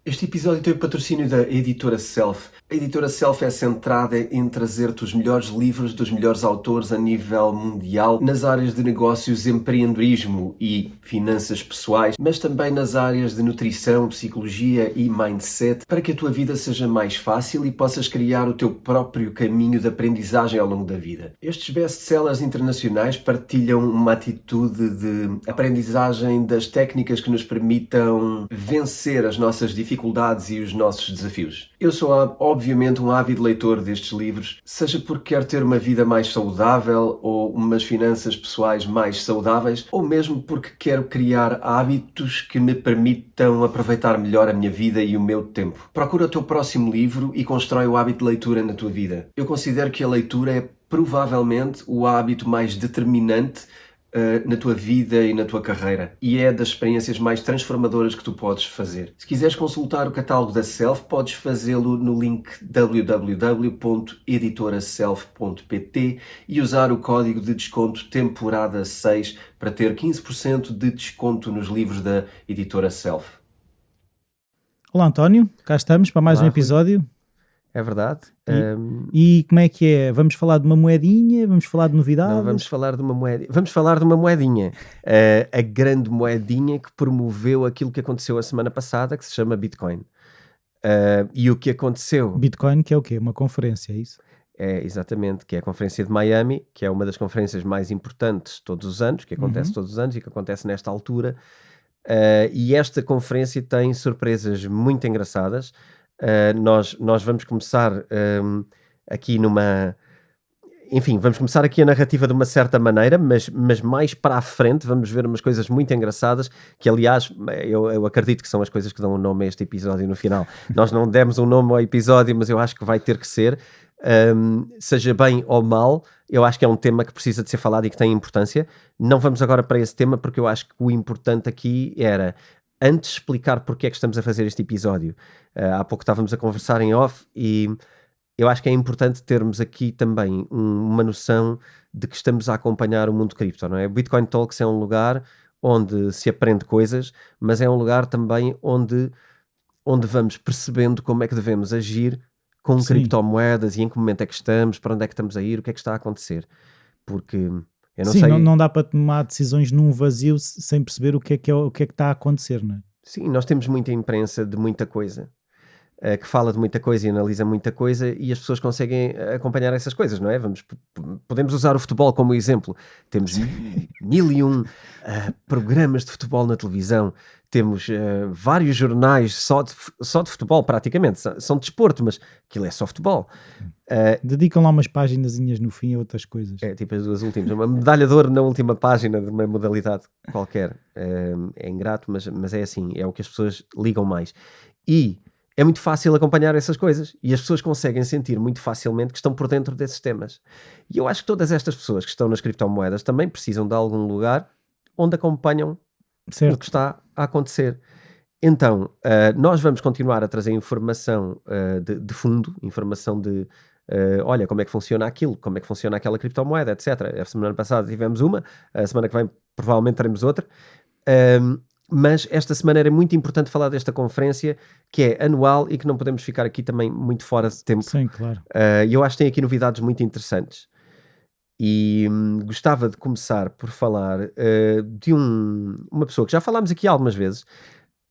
Este episódio tem o patrocínio da Editora Self. A Editora Self é centrada em trazer-te os melhores livros dos melhores autores a nível mundial nas áreas de negócios, empreendedorismo e finanças pessoais, mas também nas áreas de nutrição, psicologia e mindset, para que a tua vida seja mais fácil e possas criar o teu próprio caminho de aprendizagem ao longo da vida. Estes best-sellers internacionais partilham uma atitude de aprendizagem das técnicas que nos permitam vencer as nossas dificuldades e os nossos desafios. Eu sou, obviamente, um ávido leitor destes livros, seja porque quero ter uma vida mais saudável ou umas finanças pessoais mais saudáveis, ou mesmo porque quero criar hábitos que me permitam aproveitar melhor a minha vida e o meu tempo. Procura o teu próximo livro e constrói o hábito de leitura na tua vida. Eu considero que a leitura é provavelmente o hábito mais determinante na tua vida e na tua carreira, e é das experiências mais transformadoras que tu podes fazer. Se quiseres consultar o catálogo da Self, podes fazê-lo no link www.editoraself.pt e usar o código de desconto temporada 6 para ter 15% de desconto nos livros da Editora Self. Olá António, cá estamos para mais um episódio. É verdade. E como é que é? Vamos falar de uma moedinha? Vamos falar de novidades? Não, vamos falar de uma moedinha. Vamos falar de uma moedinha. A grande moedinha que promoveu aquilo que aconteceu a semana passada, que se chama Bitcoin. E o que aconteceu... Bitcoin, que é o quê? Uma conferência, é isso? É, exatamente, que é a conferência de Miami, que é uma das conferências mais importantes todos os anos, que acontece todos os anos e que acontece nesta altura. E esta conferência tem surpresas muito engraçadas. Nós vamos começar aqui vamos começar aqui a narrativa de uma certa maneira, mas mais para a frente vamos ver umas coisas muito engraçadas, que aliás, eu acredito que são as coisas que dão um nome a este episódio no final. Nós não demos um nome ao episódio, mas eu acho que vai ter que ser, seja bem ou mal, eu acho que é um tema que precisa de ser falado e que tem importância. Não vamos agora para esse tema, porque eu acho que o importante aqui era... Antes de explicar porque é que estamos a fazer este episódio, há pouco estávamos a conversar em off e eu acho que é importante termos aqui também uma noção de que estamos a acompanhar o mundo cripto, não é? O Bitcoin Talks é um lugar onde se aprende coisas, mas é um lugar também onde vamos percebendo como é que devemos agir com criptomoedas e em que momento é que estamos, para onde é que estamos a ir, o que é que está a acontecer. Porque... Eu não sei... não dá para tomar decisões num vazio sem perceber o que é que está a acontecer, não é? Sim, nós temos muita imprensa de muita coisa, que fala de muita coisa e analisa muita coisa, e as pessoas conseguem acompanhar essas coisas, não é? Podemos usar o futebol como exemplo. Temos 1001 programas de futebol na televisão, temos vários jornais só de futebol, praticamente. São de desporto, mas aquilo é só futebol. Dedicam lá umas paginazinhas no fim a outras coisas. É tipo as duas últimas. Uma medalha de ouro na última página de uma modalidade qualquer. É ingrato, mas é assim. É o que as pessoas ligam mais. E é muito fácil acompanhar essas coisas. E as pessoas conseguem sentir muito facilmente que estão por dentro desses temas. E eu acho que todas estas pessoas que estão nas criptomoedas também precisam de algum lugar onde acompanham o que está a acontecer. Então, nós vamos continuar a trazer informação de fundo, informação de olha, como é que funciona aquilo, como é que funciona aquela criptomoeda, etc. A semana passada tivemos uma, a semana que vem provavelmente teremos outra, mas esta semana era muito importante falar desta conferência, que é anual e que não podemos ficar aqui também muito fora de tempo. Sim, claro. E eu acho que tem aqui novidades muito interessantes. E gostava de começar por falar de uma pessoa que já falámos aqui algumas vezes.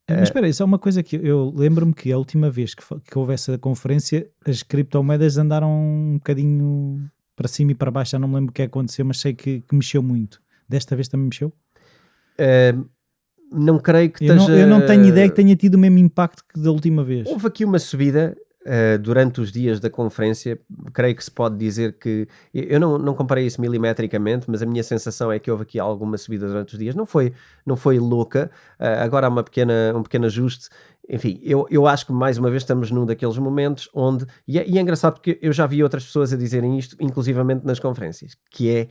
Mas espera, isso é uma coisa que eu lembro-me que a última vez que houve essa conferência, as criptomoedas andaram um bocadinho para cima e para baixo, já não me lembro o que aconteceu, mas sei que mexeu muito. Desta vez também mexeu? Não creio que eu não tenho ideia que tenha tido o mesmo impacto que da última vez. Houve aqui uma subida durante os dias da conferência. Creio que se pode dizer que... Eu não comparei isso milimetricamente, mas a minha sensação é que houve aqui alguma subida durante os dias. Não foi louca. Agora há um pequeno ajuste. Enfim, eu acho que mais uma vez estamos num daqueles momentos onde... E é engraçado porque eu já vi outras pessoas a dizerem isto, inclusivamente nas conferências, que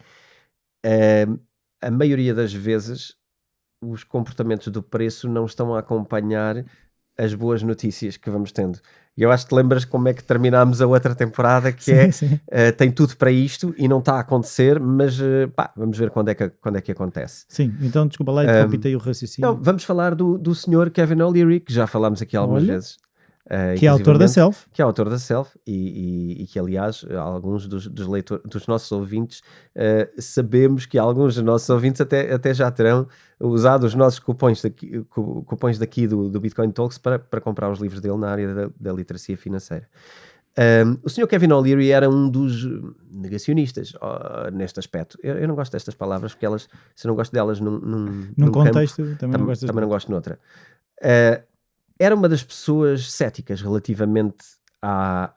é a maioria das vezes os comportamentos do preço não estão a acompanhar as boas notícias que vamos tendo. E eu acho que te lembras como é que terminámos a outra temporada, que Sim. tem tudo para isto e não está a acontecer, mas vamos ver quando é que acontece. Sim, então desculpa lá, interrompitei o raciocínio. Então, vamos falar do senhor Kevin O'Leary, que já falámos aqui algumas Olha, vezes. que é autor da inclusivamente, Self. que é autor da Self e que, aliás, alguns dos nossos ouvintes, sabemos que alguns dos nossos ouvintes até já terão usado os nossos cupons daqui do Bitcoin Talks para comprar os livros dele na área da literacia financeira. O Sr. Kevin O'Leary era um dos negacionistas neste aspecto. Eu não gosto destas palavras porque se eu não gosto delas num contexto, campo, também não gosto também não gosto noutra. Era uma das pessoas céticas relativamente à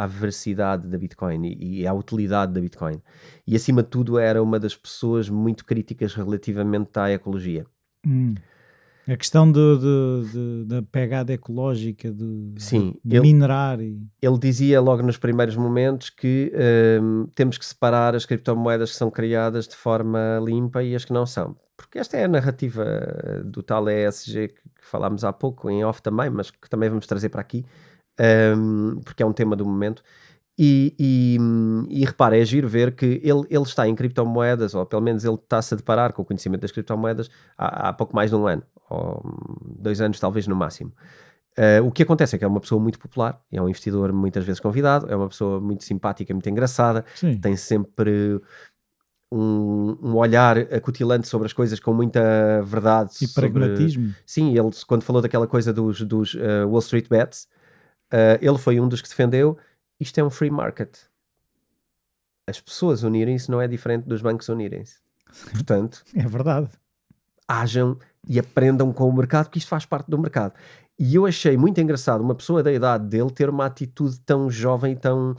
veracidade da Bitcoin e à utilidade da Bitcoin. E, acima de tudo, era uma das pessoas muito críticas relativamente à ecologia. A questão da pegada ecológica, Sim, de minerar. Ele dizia logo nos primeiros momentos que temos que separar as criptomoedas que são criadas de forma limpa e as que não são. Porque esta é a narrativa do tal ESG que falámos há pouco, em off também, mas que também vamos trazer para aqui, porque é um tema do momento. E repara, é giro ver que ele está em criptomoedas, ou pelo menos ele está-se a deparar com o conhecimento das criptomoedas há pouco mais de um ano, ou 2 anos talvez no máximo. O que acontece é que é uma pessoa muito popular, é um investidor muitas vezes convidado, é uma pessoa muito simpática, muito engraçada, Sim. tem sempre um olhar acutilante sobre as coisas com muita verdade. E pragmatismo. Sim, ele quando falou daquela coisa dos Wall Street Bets, ele foi um dos que defendeu: isto é um free market. As pessoas unirem-se não é diferente dos bancos unirem-se. Portanto, é verdade. Hajam e aprendam com o mercado, que isto faz parte do mercado. E eu achei muito engraçado uma pessoa da idade dele ter uma atitude tão jovem e tão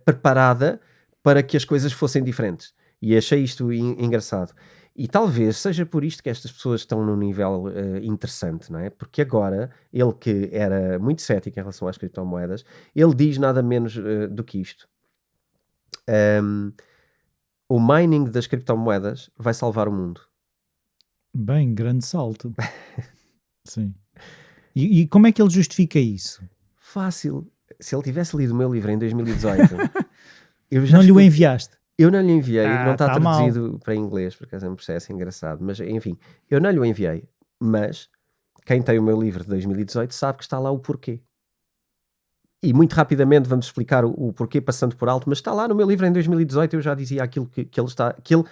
preparada para que as coisas fossem diferentes. E achei isto engraçado. E talvez seja por isto que estas pessoas estão num nível interessante, não é? Porque agora, ele que era muito cético em relação às criptomoedas, ele diz nada menos do que isto. O mining das criptomoedas vai salvar o mundo. Bem, grande salto. Sim. E como é que ele justifica isso? Fácil. Se ele tivesse lido o meu livro em 2018... não lhe o enviaste? Eu não lhe enviei, não está tá traduzido mal. para inglês, porque é um processo engraçado, mas enfim, eu não lhe o enviei, mas quem tem o meu livro de 2018 sabe que está lá o porquê. E muito rapidamente vamos explicar o porquê passando por alto, mas está lá no meu livro em 2018, eu já dizia aquilo que ele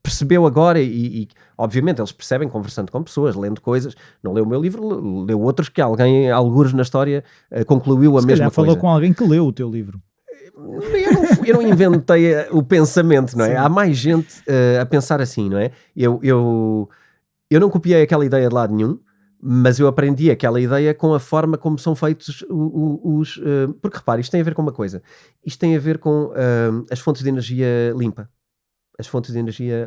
percebeu agora e obviamente eles percebem conversando com pessoas, lendo coisas, não leu o meu livro, leu outros que alguém, algures na história, concluiu a Se mesma calhar coisa. falou com alguém que leu o teu livro. Eu não inventei o pensamento, não é? Sim. Há mais gente a pensar assim, não é? Eu não copiei aquela ideia de lado nenhum, mas eu aprendi aquela ideia com a forma como são feitos porque repare, isto tem a ver com uma coisa. Isto tem a ver com as fontes de energia limpa. As fontes de energia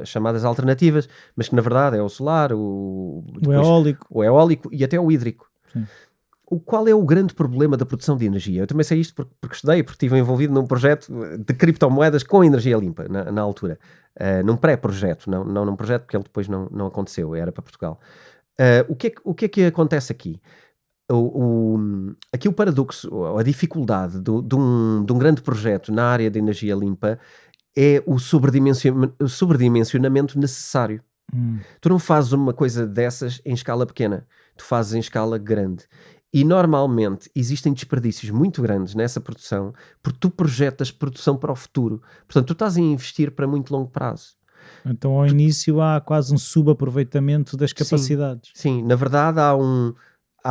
chamadas alternativas, mas que na verdade é o solar, o eólico e até o hídrico. Sim. Qual é o grande problema da produção de energia? Eu também sei isto porque estudei, porque estive envolvido num projeto de criptomoedas com energia limpa na altura. Num pré-projeto, não num projeto, porque ele depois não aconteceu, era para Portugal. O que é que acontece aqui? Aqui o paradoxo, a dificuldade de um grande projeto na área de energia limpa é o sobredimensionamento necessário. Tu não fazes uma coisa dessas em escala pequena, tu fazes em escala grande. E normalmente existem desperdícios muito grandes nessa produção porque tu projetas produção para o futuro. Portanto, tu estás a investir para muito longo prazo. Então ao início há quase um subaproveitamento das capacidades. Sim, na verdade há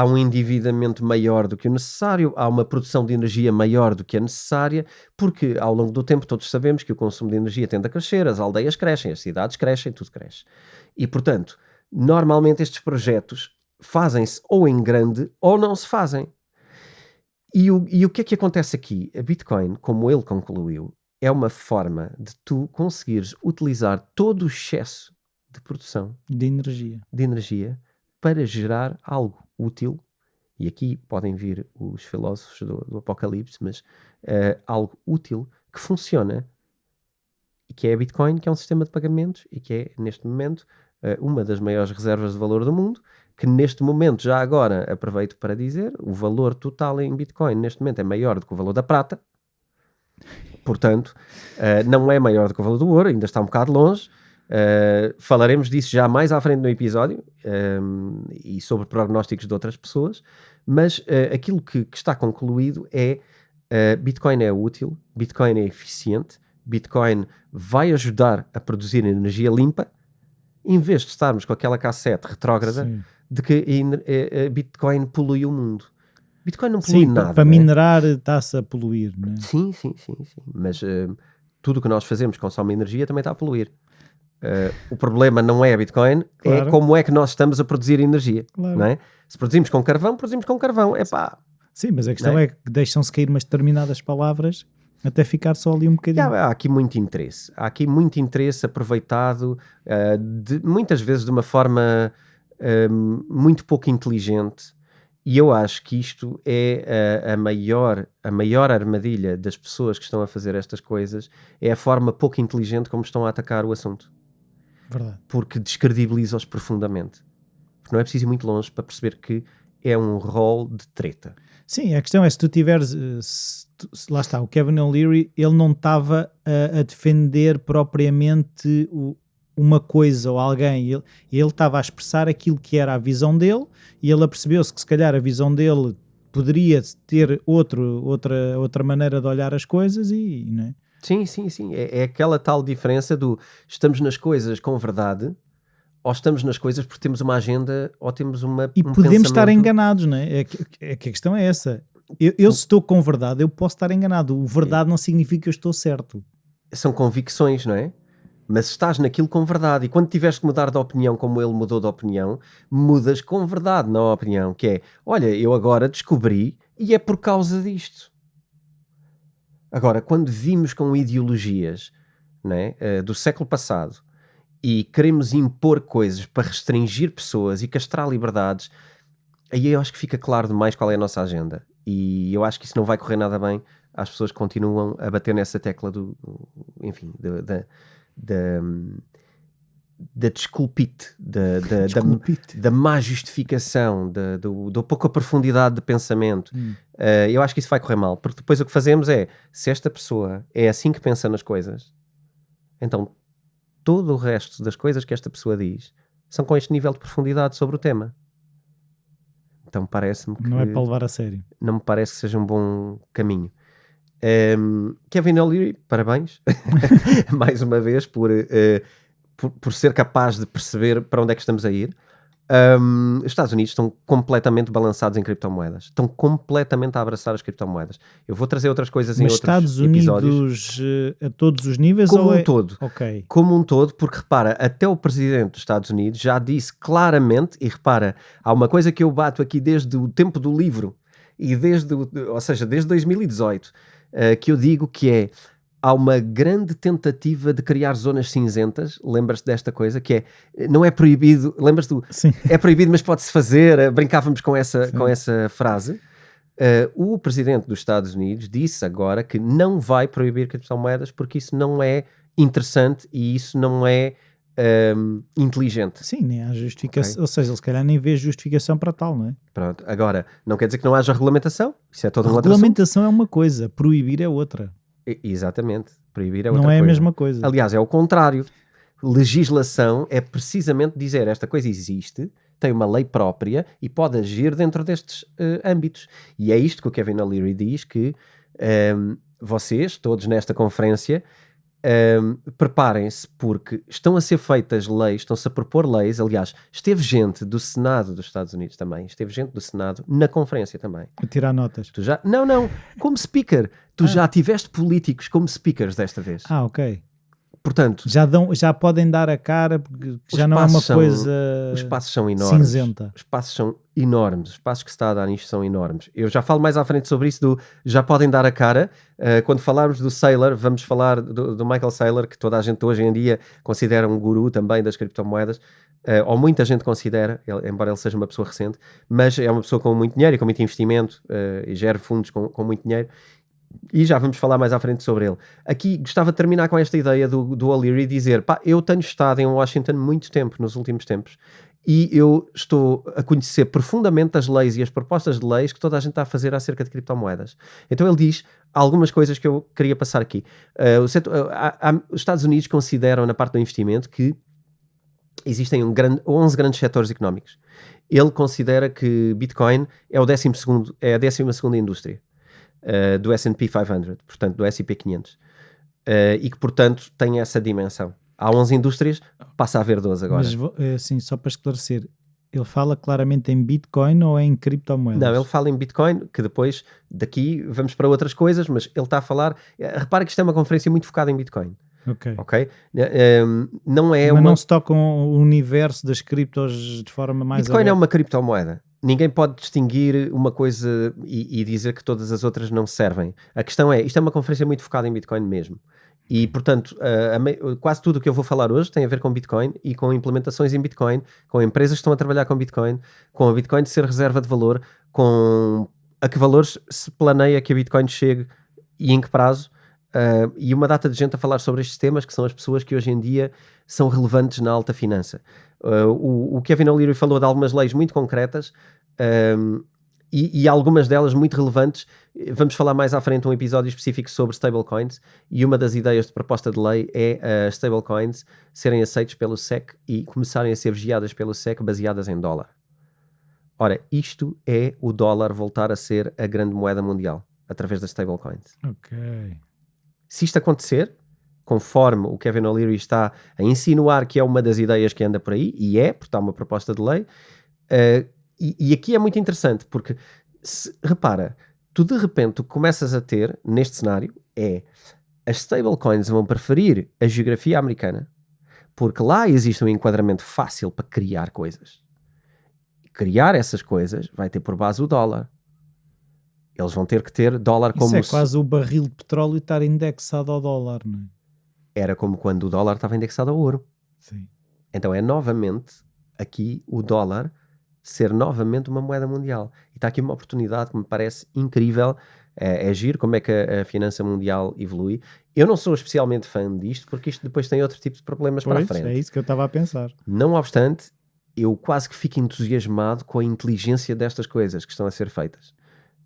um endividamento maior do que o necessário, há uma produção de energia maior do que a necessária, porque ao longo do tempo todos sabemos que o consumo de energia tende a crescer, as aldeias crescem, as cidades crescem, tudo cresce. E portanto, normalmente estes projetos fazem-se ou em grande ou não se fazem. E o que é que acontece aqui? A Bitcoin, como ele concluiu, é uma forma de tu conseguires utilizar todo o excesso de produção de energia para gerar algo útil. E aqui podem vir os filósofos do Apocalipse, mas algo útil que funciona e que é a Bitcoin, que é um sistema de pagamentos e que é, neste momento, uma das maiores reservas de valor do mundo que neste momento, já agora, aproveito para dizer, o valor total em Bitcoin neste momento é maior do que o valor da prata. Portanto, não é maior do que o valor do ouro, ainda está um bocado longe. Falaremos disso já mais à frente no episódio e sobre prognósticos de outras pessoas, mas aquilo que está concluído é Bitcoin é útil, Bitcoin é eficiente, Bitcoin vai ajudar a produzir energia limpa, em vez de estarmos com aquela cassete retrógrada Sim. de que Bitcoin polui o mundo. Bitcoin não polui Sim, nada. para né? minerar está-se a poluir, não é? Sim. Mas tudo o que nós fazemos consome energia também está a poluir. O problema não é a Bitcoin, é Claro. como é que nós estamos a produzir energia. Claro. Não é? Se produzimos com carvão, produzimos com carvão. Epá, Sim, mas a questão Não é? é que deixam-se cair umas determinadas palavras até ficar só ali um bocadinho. há aqui muito interesse. Há aqui muito interesse aproveitado, muitas vezes de uma forma muito pouco inteligente. E eu acho que isto é a maior armadilha das pessoas que estão a fazer estas coisas, é a forma pouco inteligente como estão a atacar o assunto. Verdade. Porque descredibiliza-os profundamente. Porque não é preciso ir muito longe para perceber que é um rol de treta. Sim, a questão é se tu tiveres, lá está, o Kevin O'Leary, ele não estava a defender propriamente uma coisa ou alguém, ele estava a expressar aquilo que era a visão dele e ele apercebeu-se que se calhar a visão dele poderia ter outra maneira de olhar as coisas e não é? Sim. É aquela tal diferença do estamos nas coisas com verdade ou estamos nas coisas porque temos uma agenda ou temos E um podemos estar pensamento. enganados, não é? É que a questão é essa. Eu se estou com verdade, eu posso estar enganado. O verdade não significa que eu estou certo. São convicções, não é? Mas estás naquilo com verdade e quando tiveres que mudar de opinião como ele mudou de opinião, mudas com verdade na opinião, que é, olha, eu agora descobri e é por causa disto. Agora, quando vimos com ideologias, não é, do século passado e queremos impor coisas para restringir pessoas e castrar liberdades, aí eu acho que fica claro demais qual é a nossa agenda. E eu acho que isso não vai correr nada bem às pessoas que continuam a bater nessa tecla da desculpite, da má justificação, da pouca profundidade de pensamento. Eu acho que isso vai correr mal, porque depois o que fazemos é, se esta pessoa é assim que pensa nas coisas, então todo o resto das coisas que esta pessoa diz são com este nível de profundidade sobre o tema. Então parece-me que Não é para levar a sério. não me parece que seja um bom caminho. Kevin O'Leary, parabéns mais uma vez por ser capaz de perceber para onde é que estamos a ir. Os Estados Unidos estão completamente balançados em criptomoedas, estão completamente a abraçar as criptomoedas. Eu vou trazer outras coisas em Mas outros Estados episódios. Unidos a todos os níveis? Como ou um todo. Ok. Como um todo, porque repara, até o presidente dos Estados Unidos já disse claramente, e repara, há uma coisa que eu bato aqui desde o tempo do livro, e desde 2018, que eu digo que é, há uma grande tentativa de criar zonas cinzentas, lembras-te desta coisa, que é, não é proibido, lembras-te do, Sim. é proibido mas pode-se fazer, brincávamos com essa frase. O presidente dos Estados Unidos disse agora que não vai proibir criptomoedas porque isso não é interessante e isso não é inteligente. Sim, nem há justificação. Ok. Ou seja, ele se calhar nem vê justificação para tal, não é? Pronto, agora, não quer dizer que não haja regulamentação, isso é todo um outro assunto. Regulamentação é uma coisa, proibir é outra. Exatamente, proibir é outra Não é coisa. a mesma coisa. Aliás, é o contrário. Legislação é precisamente dizer esta coisa existe, tem uma lei própria e pode agir dentro destes âmbitos. E é isto que o Kevin O'Leary diz, que vocês, todos nesta conferência, preparem-se porque estão a ser feitas leis, estão-se a propor leis. Aliás, esteve gente do Senado dos Estados Unidos também, esteve gente do Senado na conferência também. A tirar notas. Tu já... Não, como speaker. Tu já tiveste políticos como speakers desta vez. Ok. Portanto, Já podem dar a cara porque Os já não é uma passos coisa os passos são enormes. cinzenta. Os passos são enormes. Os passos que se está a dar nisto são enormes. Eu já falo mais à frente sobre isso do já podem dar a cara. Quando falarmos do Saylor, vamos falar do Michael Saylor, que toda a gente hoje em dia considera um guru também das criptomoedas. Ou muita gente considera, embora ele seja uma pessoa recente, mas é uma pessoa com muito dinheiro e com muito investimento e gera fundos com muito dinheiro. E já vamos falar mais à frente sobre ele. Aqui gostava de terminar com esta ideia do O'Leary dizer, eu tenho estado em Washington muito tempo nos últimos tempos e eu estou a conhecer profundamente as leis e as propostas de leis que toda a gente está a fazer acerca de criptomoedas. Então ele diz algumas coisas que eu queria passar aqui. Os Estados Unidos consideram, na parte do investimento, que existem 11 grandes setores económicos. Ele considera que Bitcoin é a 12ª indústria do S&P 500, portanto do S&P 500, e que portanto tem essa dimensão. Há 11 indústrias, passa a haver 12 agora. Mas assim, só para esclarecer, ele fala claramente em Bitcoin ou em criptomoedas? Não, ele fala em Bitcoin, que depois daqui vamos para outras coisas, mas ele está a falar... Repara que isto é uma conferência muito focada em Bitcoin. Ok? Não é Mas não se toca o universo das criptos de forma mais Bitcoin aberta. é uma criptomoeda. Ninguém pode distinguir uma coisa e dizer que todas as outras não servem. A questão é, isto é uma conferência muito focada em Bitcoin mesmo. E, portanto, quase tudo o que eu vou falar hoje tem a ver com Bitcoin e com implementações em Bitcoin, com empresas que estão a trabalhar com a Bitcoin ser reserva de valor, com a que valores se planeia que a Bitcoin chegue e em que prazo. E uma data de gente a falar sobre estes temas, que são as pessoas que hoje em dia são relevantes na alta finança. O Kevin O'Leary falou de algumas leis muito concretas, e algumas delas muito relevantes. Vamos falar mais à frente um episódio específico sobre stablecoins, e uma das ideias de proposta de lei é as stablecoins serem aceitos pelo SEC e começarem a ser vigiadas pelo SEC baseadas em dólar. Ora, isto é o dólar voltar a ser a grande moeda mundial, através das stablecoins. Ok. Se isto acontecer, conforme o Kevin O'Leary está a insinuar que é uma das ideias que anda por aí, e porque está uma proposta de lei, e aqui é muito interessante, porque, repara, tu de repente começas a ter, neste cenário, as stablecoins vão preferir a geografia americana, porque lá existe um enquadramento fácil para criar coisas. Criar essas coisas vai ter por base o dólar. Eles vão ter que ter dólar como... Isso é quase o barril de petróleo estar indexado ao dólar, não é? Era como quando o dólar estava indexado ao ouro. Sim. Então é novamente aqui o dólar ser novamente uma moeda mundial. E está aqui uma oportunidade que me parece incrível. É giro como é que a finança mundial evolui. Eu não sou especialmente fã disto, porque isto depois tem outro tipo de problemas para a frente. É isso que eu estava a pensar. Não obstante, eu quase que fico entusiasmado com a inteligência destas coisas que estão a ser feitas.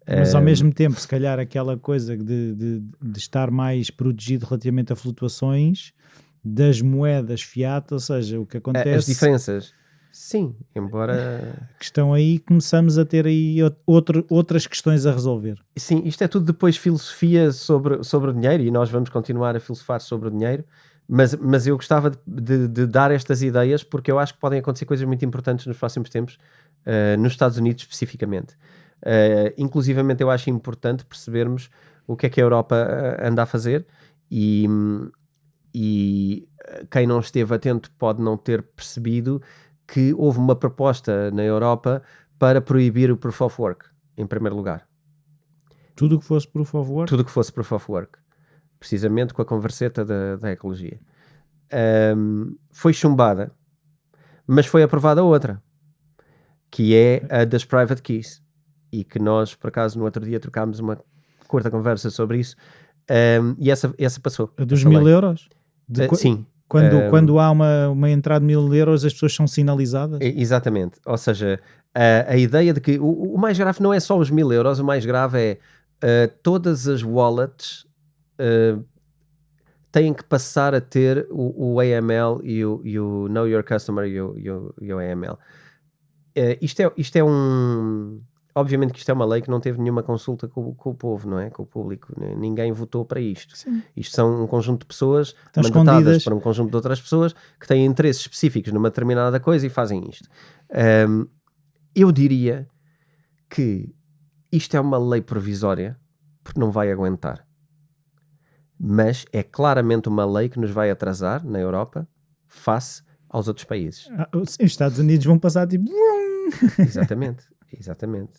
Mas ao mesmo tempo, se calhar aquela coisa de estar mais protegido relativamente a flutuações das moedas fiat, ou seja, o que acontece... As diferenças, sim, embora... que estão aí, começamos a ter aí outras questões a resolver. Sim, isto é tudo depois filosofia sobre o dinheiro, e nós vamos continuar a filosofar sobre o dinheiro, mas eu gostava de dar estas ideias, porque eu acho que podem acontecer coisas muito importantes nos próximos tempos, nos Estados Unidos especificamente. Inclusivamente eu acho importante percebermos o que é que a Europa anda a fazer, e quem não esteve atento pode não ter percebido que houve uma proposta na Europa para proibir o Proof of Work, em primeiro lugar. Tudo o que fosse Proof of Work? Tudo o que fosse Proof of Work, precisamente com a converseta da ecologia. Foi chumbada, mas foi aprovada outra, que é a das Private Keys, e que nós, por acaso, no outro dia trocámos uma curta conversa sobre isso, e essa passou. A dos 1000 euros? Sim. Quando há uma entrada de 1000 euros, as pessoas são sinalizadas? Exatamente. Ou seja, a ideia de que o mais grave não é só os 1000 euros, o mais grave é todas as wallets têm que passar a ter o AML e o Know Your Customer e o AML. Isto é um... Obviamente que isto é uma lei que não teve nenhuma consulta com o povo, não é? Com o público. Ninguém votou para isto. Sim. Isto são um conjunto de pessoas Estão mandatadas escondidas para um conjunto de outras pessoas que têm interesses específicos numa determinada coisa e fazem isto. Eu diria que isto é uma lei provisória porque não vai aguentar. Mas é claramente uma lei que nos vai atrasar na Europa face aos outros países. Os Estados Unidos vão passar tipo... Exatamente. Exatamente.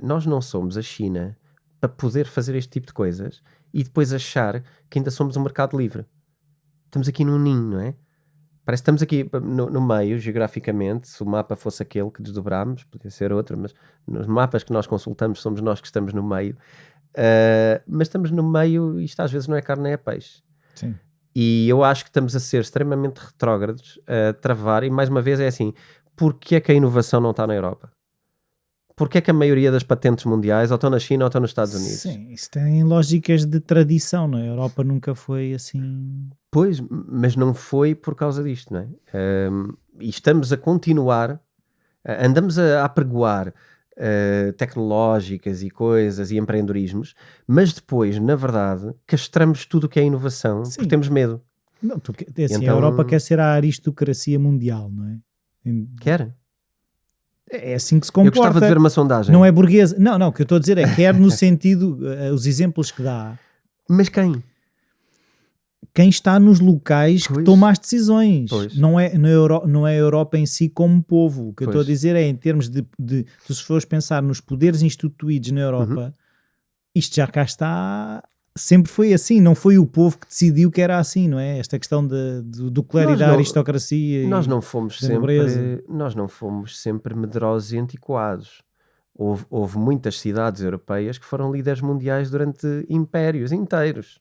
Nós não somos a China para poder fazer este tipo de coisas e depois achar que ainda somos um mercado livre. Estamos aqui num ninho, não é? Parece que estamos aqui no meio, geograficamente. Se o mapa fosse aquele que desdobrámos, podia ser outro, mas nos mapas que nós consultamos somos nós que estamos no meio. Mas estamos no meio e isto às vezes não é carne nem é peixe. Sim. E eu acho que estamos a ser extremamente retrógrados, a travar, e mais uma vez é assim... Porquê é que a inovação não está na Europa? Porquê é que a maioria das patentes mundiais ou estão na China ou estão nos Estados Unidos? Sim, isso tem lógicas de tradição, não é? A Europa nunca foi assim... Pois, mas não foi por causa disto, não é? E estamos a continuar, andamos a apregoar tecnológicas e coisas e empreendedorismos, mas depois, na verdade, castramos tudo o que é inovação Sim. porque temos medo. Não, assim, Então- a Europa quer ser a aristocracia mundial, não é? Quer? É assim que se Eu gostava comporta. de ver uma sondagem. Não é burguesa. Não, o que eu estou a dizer é quer no sentido, os exemplos que dá, Mas quem? quem está nos locais que Pois. toma as decisões. Pois. Não é a Europa em si como povo. O que eu estou a Pois. dizer é em termos de tu se fores pensar nos poderes instituídos na Europa, Uhum. isto já cá está, sempre foi assim, não foi o povo que decidiu que era assim, não é? Esta questão do clero e Nós da não- aristocracia. Nós e- não fomos da nobreza. sempre medrosos e antiquados. Houve muitas cidades europeias que foram líderes mundiais durante impérios inteiros.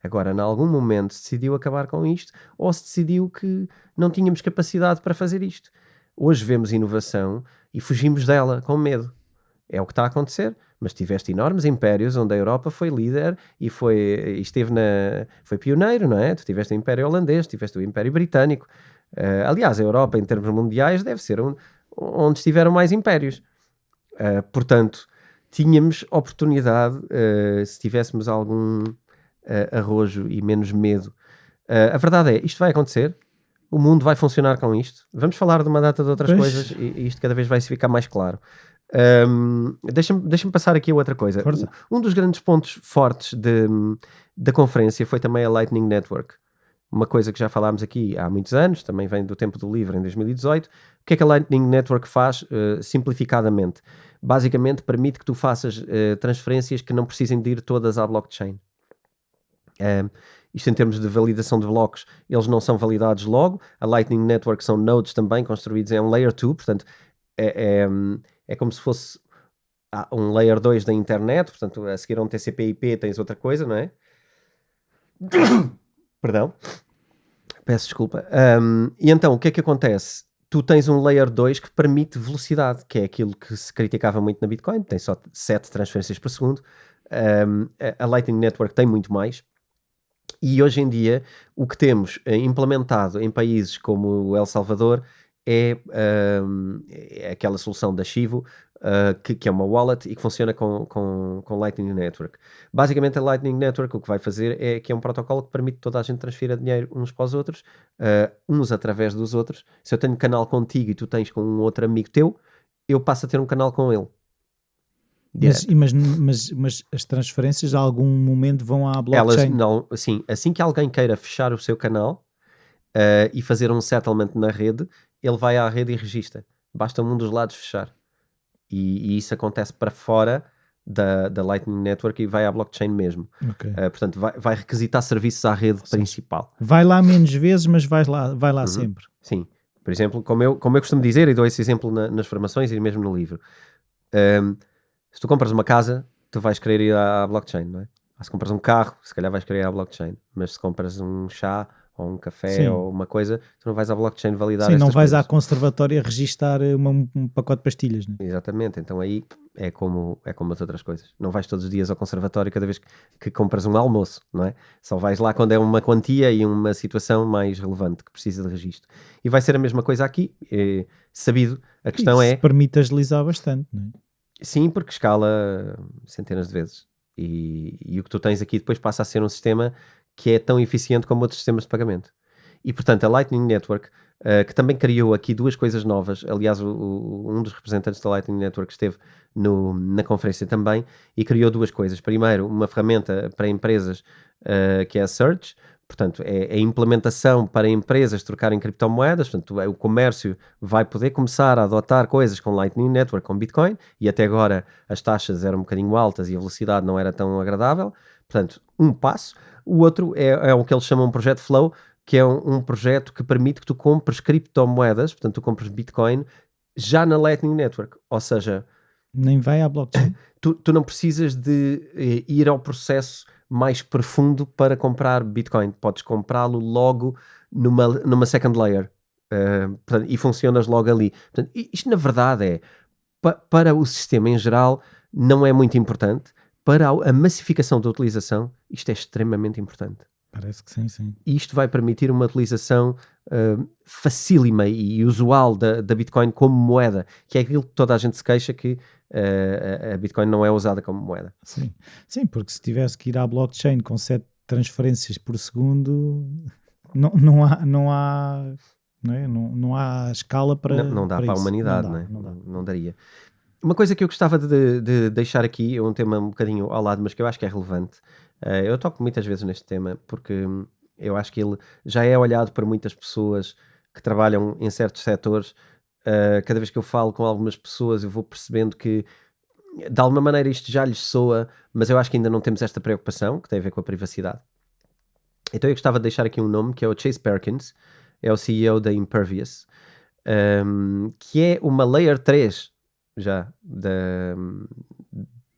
Agora, em algum momento se decidiu acabar com isto ou se decidiu que não tínhamos capacidade para fazer isto. Hoje vemos inovação e fugimos dela com medo. É o que está a acontecer. Mas tiveste enormes impérios onde a Europa foi líder e foi pioneiro, não é? Tu tiveste o Império Holandês, tiveste o Império Britânico. Aliás, a Europa, em termos mundiais, deve ser onde estiveram mais impérios. Portanto, tínhamos oportunidade, se tivéssemos algum arrojo e menos medo. A verdade é, isto vai acontecer. O mundo vai funcionar com isto. Vamos falar de uma data de outras Pois. coisas e isto cada vez vai se ficar mais claro. Deixa-me passar aqui a outra coisa. Força. Um dos grandes pontos fortes da conferência foi também a Lightning Network. Uma coisa que já falámos aqui há muitos anos, também vem do tempo do livro, em 2018. O que é que a Lightning Network faz, simplificadamente? Basicamente permite que tu faças transferências que não precisem de ir todas à blockchain. Isto em termos de validação de blocos, eles não são validados logo. A Lightning Network são nodes também construídos em Layer 2, portanto é como se fosse um Layer 2 da internet, portanto a seguir a um TCP/IP tens outra coisa, não é? Perdão, peço desculpa. E então o que é que acontece? Tu tens um Layer 2 que permite velocidade, que é aquilo que se criticava muito na Bitcoin, tem só 7 transferências por segundo. A Lightning Network tem muito mais. E hoje em dia o que temos implementado em países como o El Salvador é aquela solução da Chivo, que é uma wallet e que funciona com Lightning Network. Basicamente a Lightning Network o que vai fazer é que é um protocolo que permite que toda a gente transfira dinheiro uns para os outros, uns através dos outros. Se eu tenho canal contigo e tu tens com um outro amigo teu, eu passo a ter um canal com ele. Mas as transferências a algum momento vão à blockchain. Elas não, assim que alguém queira fechar o seu canal e fazer um settlement na rede, ele vai à rede e registra. Basta um dos lados fechar. E isso acontece para fora da Lightning Network e vai à blockchain mesmo. Ok. Portanto, vai requisitar serviços à rede principal. Vai lá menos vezes, mas vai lá sempre. Sim. Por exemplo, como eu costumo dizer, e dou esse exemplo nas formações e mesmo no livro. Se tu compras uma casa, tu vais querer ir à blockchain, não é? Se compras um carro, se calhar vais querer ir à blockchain. Mas se compras um chá ou um café Sim. ou uma coisa, tu não vais à blockchain validar Sim, não estas vais à coisas. conservatória registar um pacote de pastilhas, né? Exatamente, então aí é como as outras coisas. Não vais todos os dias ao conservatório cada vez que compras um almoço, não é? Só vais lá quando é uma quantia e uma situação mais relevante que precisa de registro. E vai ser a mesma coisa aqui, sabido. A questão Isso é... permite agilizar bastante, não é? Sim, porque escala centenas de vezes. E o que tu tens aqui depois passa a ser um sistema que é tão eficiente como outros sistemas de pagamento. E, portanto, a Lightning Network, que também criou aqui duas coisas novas. Aliás, um dos representantes da Lightning Network esteve na conferência também e criou duas coisas. Primeiro, uma ferramenta para empresas que é a Surge. Portanto, é a implementação para empresas trocarem criptomoedas. Portanto, o comércio vai poder começar a adotar coisas com Lightning Network, com Bitcoin, e até agora as taxas eram um bocadinho altas e a velocidade não era tão agradável. Portanto, um passo. O outro é o que eles chamam de Projeto Flow, que é um projeto que permite que tu compres criptomoedas, portanto, tu compres Bitcoin, já na Lightning Network. Ou seja... Nem vai à blockchain. Tu não precisas de ir ao processo mais profundo para comprar Bitcoin. Podes comprá-lo logo numa second layer. portanto, e funcionas logo ali. Portanto, isto na verdade é, para o sistema em geral, não é muito importante. Para a massificação da utilização, isto é extremamente importante. Parece que sim. E isto vai permitir uma utilização facílima e usual da Bitcoin como moeda, que é aquilo que toda a gente se queixa, que a Bitcoin não é usada como moeda. Sim, porque se tivesse que ir à blockchain com 7 transferências por segundo, não há escala para não dá para a isso. humanidade, Não dá. Não daria. Uma coisa que eu gostava de deixar aqui, é um tema um bocadinho ao lado, mas que eu acho que é relevante. Eu toco muitas vezes neste tema, porque eu acho que ele já é olhado por muitas pessoas que trabalham em certos setores. Cada vez que eu falo com algumas pessoas, eu vou percebendo que, de alguma maneira, isto já lhes soa, mas eu acho que ainda não temos esta preocupação, que tem a ver com a privacidade. Então eu gostava de deixar aqui um nome, que é o Chase Perkins, é o CEO da Impervious, que é uma Layer 3 já da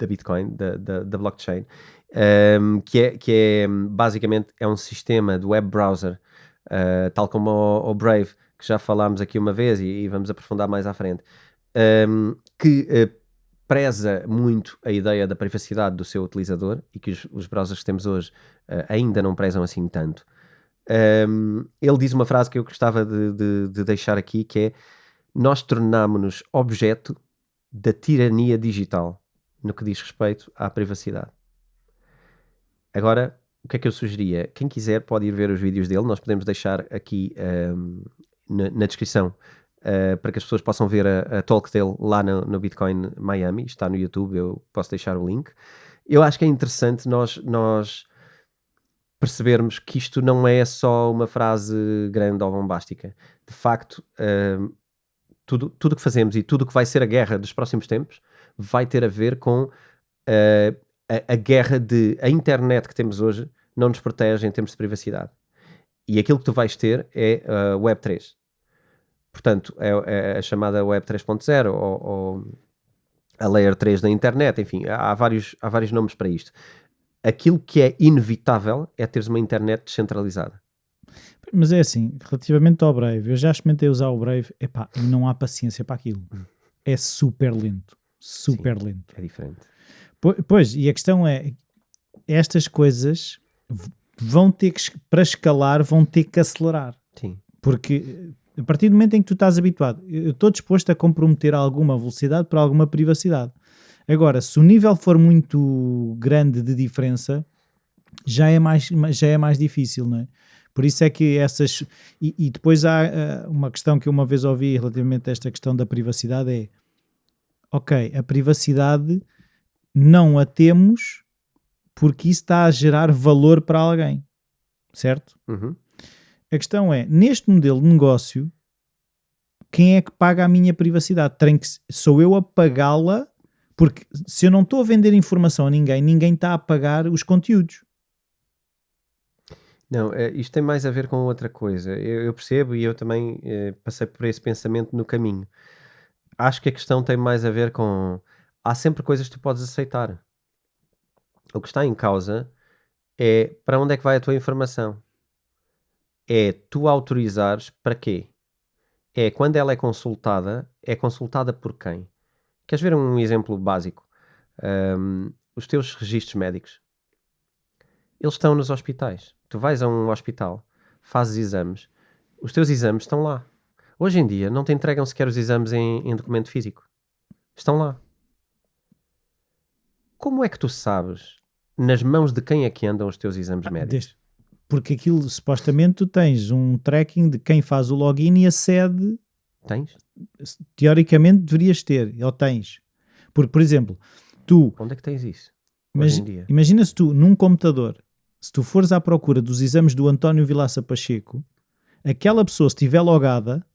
Bitcoin, da blockchain, que é basicamente é um sistema de web browser, tal como o Brave, que já falámos aqui uma vez e vamos aprofundar mais à frente, que preza muito a ideia da privacidade do seu utilizador e que os browsers que temos hoje ainda não prezam assim tanto. Ele diz uma frase que eu gostava de deixar aqui, que é: nós tornámonos objeto da tirania digital no que diz respeito à privacidade. Agora, o que é que eu sugeria? Quem quiser pode ir ver os vídeos dele, nós podemos deixar aqui na descrição para que as pessoas possam ver a talk dele lá no Bitcoin Miami, está no YouTube, eu posso deixar o link. Eu acho que é interessante nós percebermos que isto não é só uma frase grande ou bombástica. De facto, tudo que fazemos e tudo que vai ser a guerra dos próximos tempos vai ter a ver com a guerra de a internet que temos hoje não nos protege em termos de privacidade. E aquilo que tu vais ter é a Web 3. Portanto, é a chamada Web 3.0 ou a Layer 3 da internet. Enfim, há vários nomes para isto. Aquilo que é inevitável é teres uma internet descentralizada. Mas é assim, relativamente ao Brave, eu já experimentei usar o Brave, e não há paciência para aquilo. É super lento. Lento. É diferente. Pois, e a questão é, estas coisas vão ter que, para escalar, vão ter que acelerar. Sim. Porque a partir do momento em que tu estás habituado, eu estou disposto a comprometer alguma velocidade para alguma privacidade. Agora, se o nível for muito grande de diferença, já é mais difícil, não é? Por isso é que essas... E depois há uma questão que eu uma vez ouvi relativamente a esta questão da privacidade é: ok, a privacidade não a temos porque isso está a gerar valor para alguém, certo? Uhum. A questão é, neste modelo de negócio, quem é que paga a minha privacidade? Sou eu a pagá-la, porque se eu não estou a vender informação a ninguém está a pagar os conteúdos. Não, isto tem mais a ver com outra coisa. Eu percebo e eu também passei por esse pensamento no caminho. Acho que a questão tem mais a ver com... Há sempre coisas que tu podes aceitar. O que está em causa é para onde é que vai a tua informação. É tu autorizares para quê? É quando ela é consultada por quem? Queres ver um exemplo básico? Os teus registros médicos. Eles estão nos hospitais. Tu vais a um hospital, fazes exames, os teus exames estão lá. Hoje em dia não te entregam sequer os exames em documento físico. Estão lá. Como é que tu sabes nas mãos de quem é que andam os teus exames médicos? Porque aquilo, supostamente, tu tens um tracking de quem faz o login e acede. Tens? Teoricamente deverias ter, ou tens. Porque, por exemplo, tu... Onde é que tens isso? Hoje em dia? Imagina se tu, num computador, se tu fores à procura dos exames do António Vilaça Pacheco, aquela pessoa, se estiver logada,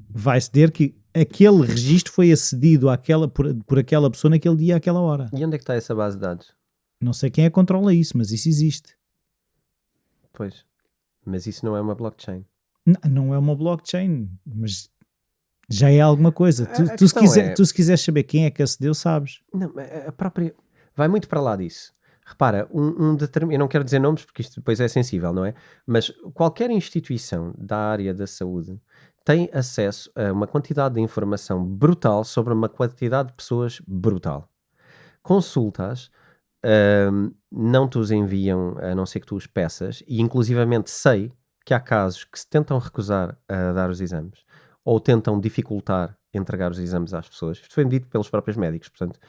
vai ceder que aquele registro foi acedido por aquela pessoa naquele dia, àquela hora. E onde é que está essa base de dados? Não sei quem é que controla isso, mas isso existe. Pois. Mas isso não é uma blockchain. Não é uma blockchain, mas já é alguma coisa. Tu se quiseres saber quem é que acedeu, sabes. Não, a própria... Vai muito para lá disso. Repara, eu não quero dizer nomes porque isto depois é sensível, não é? Mas qualquer instituição da área da saúde tem acesso a uma quantidade de informação brutal sobre uma quantidade de pessoas brutal. Consultas, não te os enviam a não ser que tu os peças, e inclusivamente sei que há casos que se tentam recusar a dar os exames ou tentam dificultar entregar os exames às pessoas. Isto foi dito pelos próprios médicos, portanto,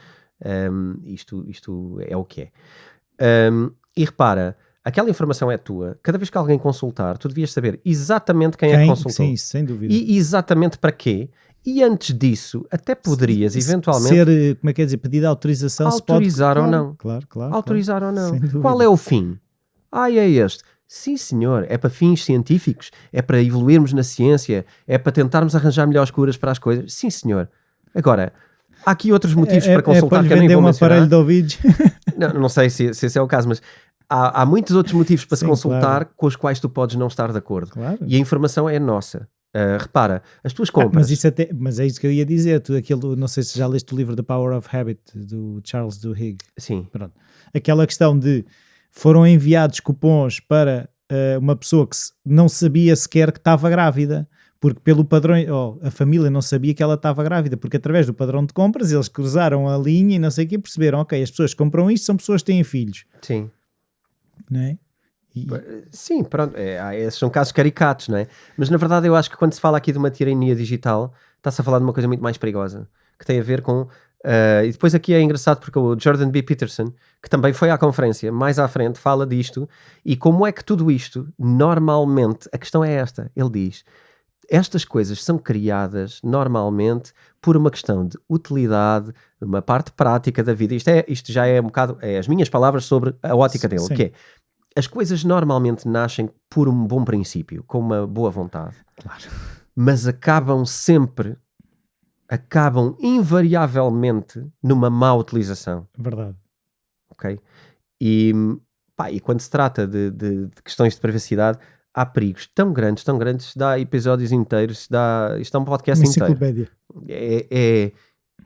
isto é o que é. E repara, aquela informação é tua. Cada vez que alguém consultar, tu devias saber exatamente quem é que consultou. Sim, sem dúvida. E exatamente para quê. E antes disso, até poderias eventualmente ser, como é que é dizer, pedir autorização, autorizar se pode, ou não. Claro. Autorizar ou não. Sem dúvida. Qual é o fim? É este. Sim, senhor, é para fins científicos, é para evoluirmos na ciência, é para tentarmos arranjar melhores curas para as coisas. Sim, senhor. Agora, há aqui outros motivos para consultar para que eu nem vender vou um mencionar. aparelho de ouvidos. Não sei se esse é o caso, mas há muitos outros motivos para se Sim, consultar claro. com os quais tu podes não estar de acordo. Claro. E a informação é nossa. Repara, as tuas compras... Mas é isso que eu ia dizer. Não sei se já leste o livro The Power of Habit, do Charles Duhigg. Sim. Pronto. Aquela questão de foram enviados cupons para uma pessoa que não sabia sequer que estava grávida, porque pelo padrão, a família não sabia que ela estava grávida, porque através do padrão de compras eles cruzaram a linha e não sei o que, perceberam, ok, as pessoas que compram isto são pessoas que têm filhos. Sim. Não é? Sim, pronto, esses são casos caricatos, não é? Mas na verdade eu acho que quando se fala aqui de uma tirania digital, está-se a falar de uma coisa muito mais perigosa, que tem a ver com... e depois aqui é engraçado porque o Jordan B. Peterson, que também foi à conferência, mais à frente, fala disto, e como é que tudo isto, normalmente, a questão é esta, ele diz, estas coisas são criadas normalmente por uma questão de utilidade, uma parte prática da vida. Isto já é um bocado, as minhas palavras sobre a ótica dele, Sim. que é, as coisas normalmente nascem por um bom princípio, com uma boa vontade. Claro. Mas acabam invariavelmente numa má utilização. Verdade. Ok? E quando se trata de questões de privacidade, há perigos tão grandes, dá episódios inteiros, isto é um podcast inteiro. Enciclopédia. É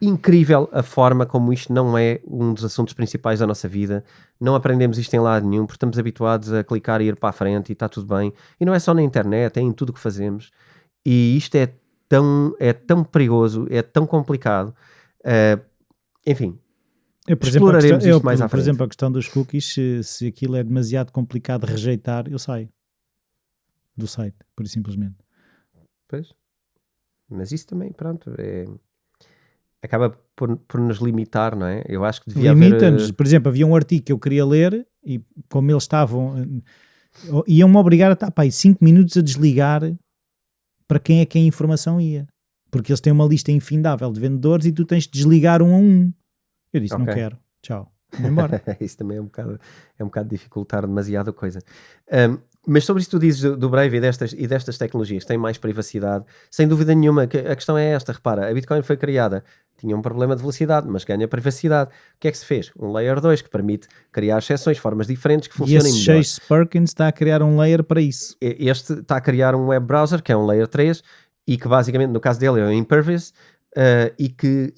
incrível a forma como isto não é um dos assuntos principais da nossa vida. Não aprendemos isto em lado nenhum, porque estamos habituados a clicar e ir para a frente e está tudo bem. E não é só na internet, é em tudo o que fazemos. E isto é tão perigoso, é tão complicado. Enfim, exploraremos isto mais à frente. Por exemplo, a questão dos cookies, se aquilo é demasiado complicado de rejeitar, eu saio do site, pura e simplesmente. Pois. Mas isso também, pronto, acaba por nos limitar, não é? Eu acho que devia Limita-nos. haver... Por exemplo, havia um artigo que eu queria ler e como eles estavam... iam-me obrigar a estar 5 minutos a desligar para quem é que a informação ia. Porque eles têm uma lista infindável de vendedores e tu tens de desligar um a um. Eu disse, não quero. Tchau. Vou embora. Isso também é um bocado dificultar demasiado a coisa. Mas sobre isso que tu dizes do Brave e destas tecnologias, tem mais privacidade, sem dúvida nenhuma. A questão é esta, repara, a Bitcoin foi criada, tinha um problema de velocidade, mas ganha privacidade. O que é que se fez? Um Layer 2 que permite criar exceções, formas diferentes que funcionem melhor. E esse Chase Perkins está a criar um layer para isso. Este está a criar um web browser, que é um Layer 3, e que basicamente, no caso dele, é o Impervious, e que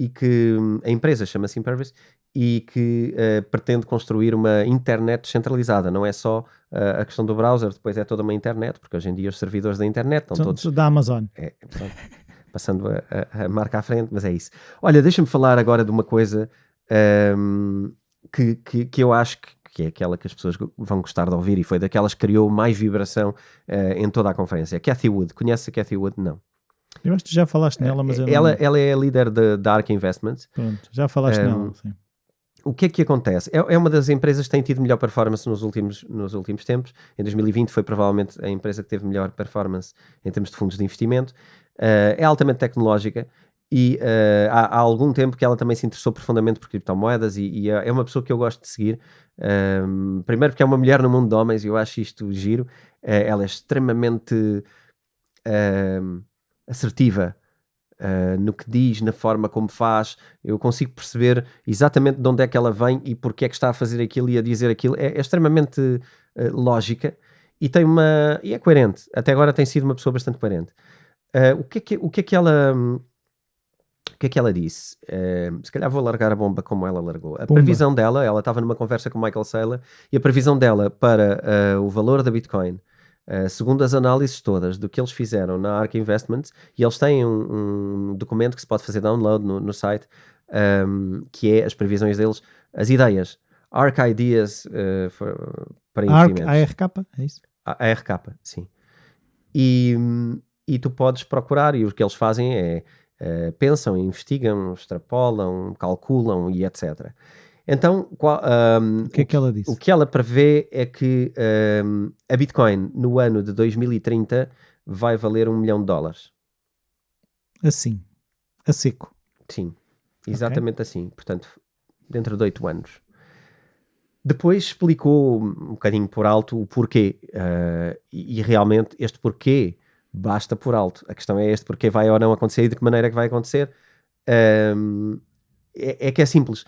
a empresa chama-se Impervious, e que pretende construir uma internet descentralizada. Não é só a questão do browser, depois é toda uma internet, porque hoje em dia os servidores da internet estão todos... Da Amazon. Passando a marca à frente, mas é isso. Olha, deixa-me falar agora de uma coisa que eu acho que é aquela que as pessoas vão gostar de ouvir, e foi daquelas que criou mais vibração em toda a conferência. Cathie Wood. Conhece a Cathie Wood? Não. Eu acho que já falaste nela, mas eu ela é a líder da ARK Investments. Pronto, já falaste nela, sim. O que é que acontece? É uma das empresas que tem tido melhor performance nos últimos tempos. Em 2020 foi provavelmente a empresa que teve melhor performance em termos de fundos de investimento. É altamente tecnológica e há algum tempo que ela também se interessou profundamente por criptomoedas e é uma pessoa que eu gosto de seguir. Primeiro porque é uma mulher no mundo de homens e eu acho isto giro. Ela é extremamente assertiva no que diz, na forma como faz. Eu consigo perceber exatamente de onde é que ela vem e porque é que está a fazer aquilo e a dizer aquilo. É extremamente lógica e e é coerente. Até agora tem sido uma pessoa bastante coerente. O que é que ela disse? Se calhar vou largar a bomba como ela largou. A previsão dela, ela estava numa conversa com o Michael Saylor, e a previsão dela para o valor da Bitcoin Segundo as análises todas do que eles fizeram na ARK Investments, e eles têm um documento que se pode fazer download no site, que é as previsões deles, as ideias, ARK Ideas para investimentos. ARK, é isso? ARK, sim. E tu podes procurar, e o que eles fazem é pensam, investigam, extrapolam, calculam e etc. Então, O que é que ela disse? o que ela prevê é que a Bitcoin no ano de 2030 vai valer $1 milhão. Assim, a seco. Sim, exatamente assim. Portanto, dentro de 8 anos. Depois explicou um bocadinho por alto o porquê. E realmente este porquê basta por alto. A questão é este porquê vai ou não acontecer e de que maneira é que vai acontecer. É que é simples.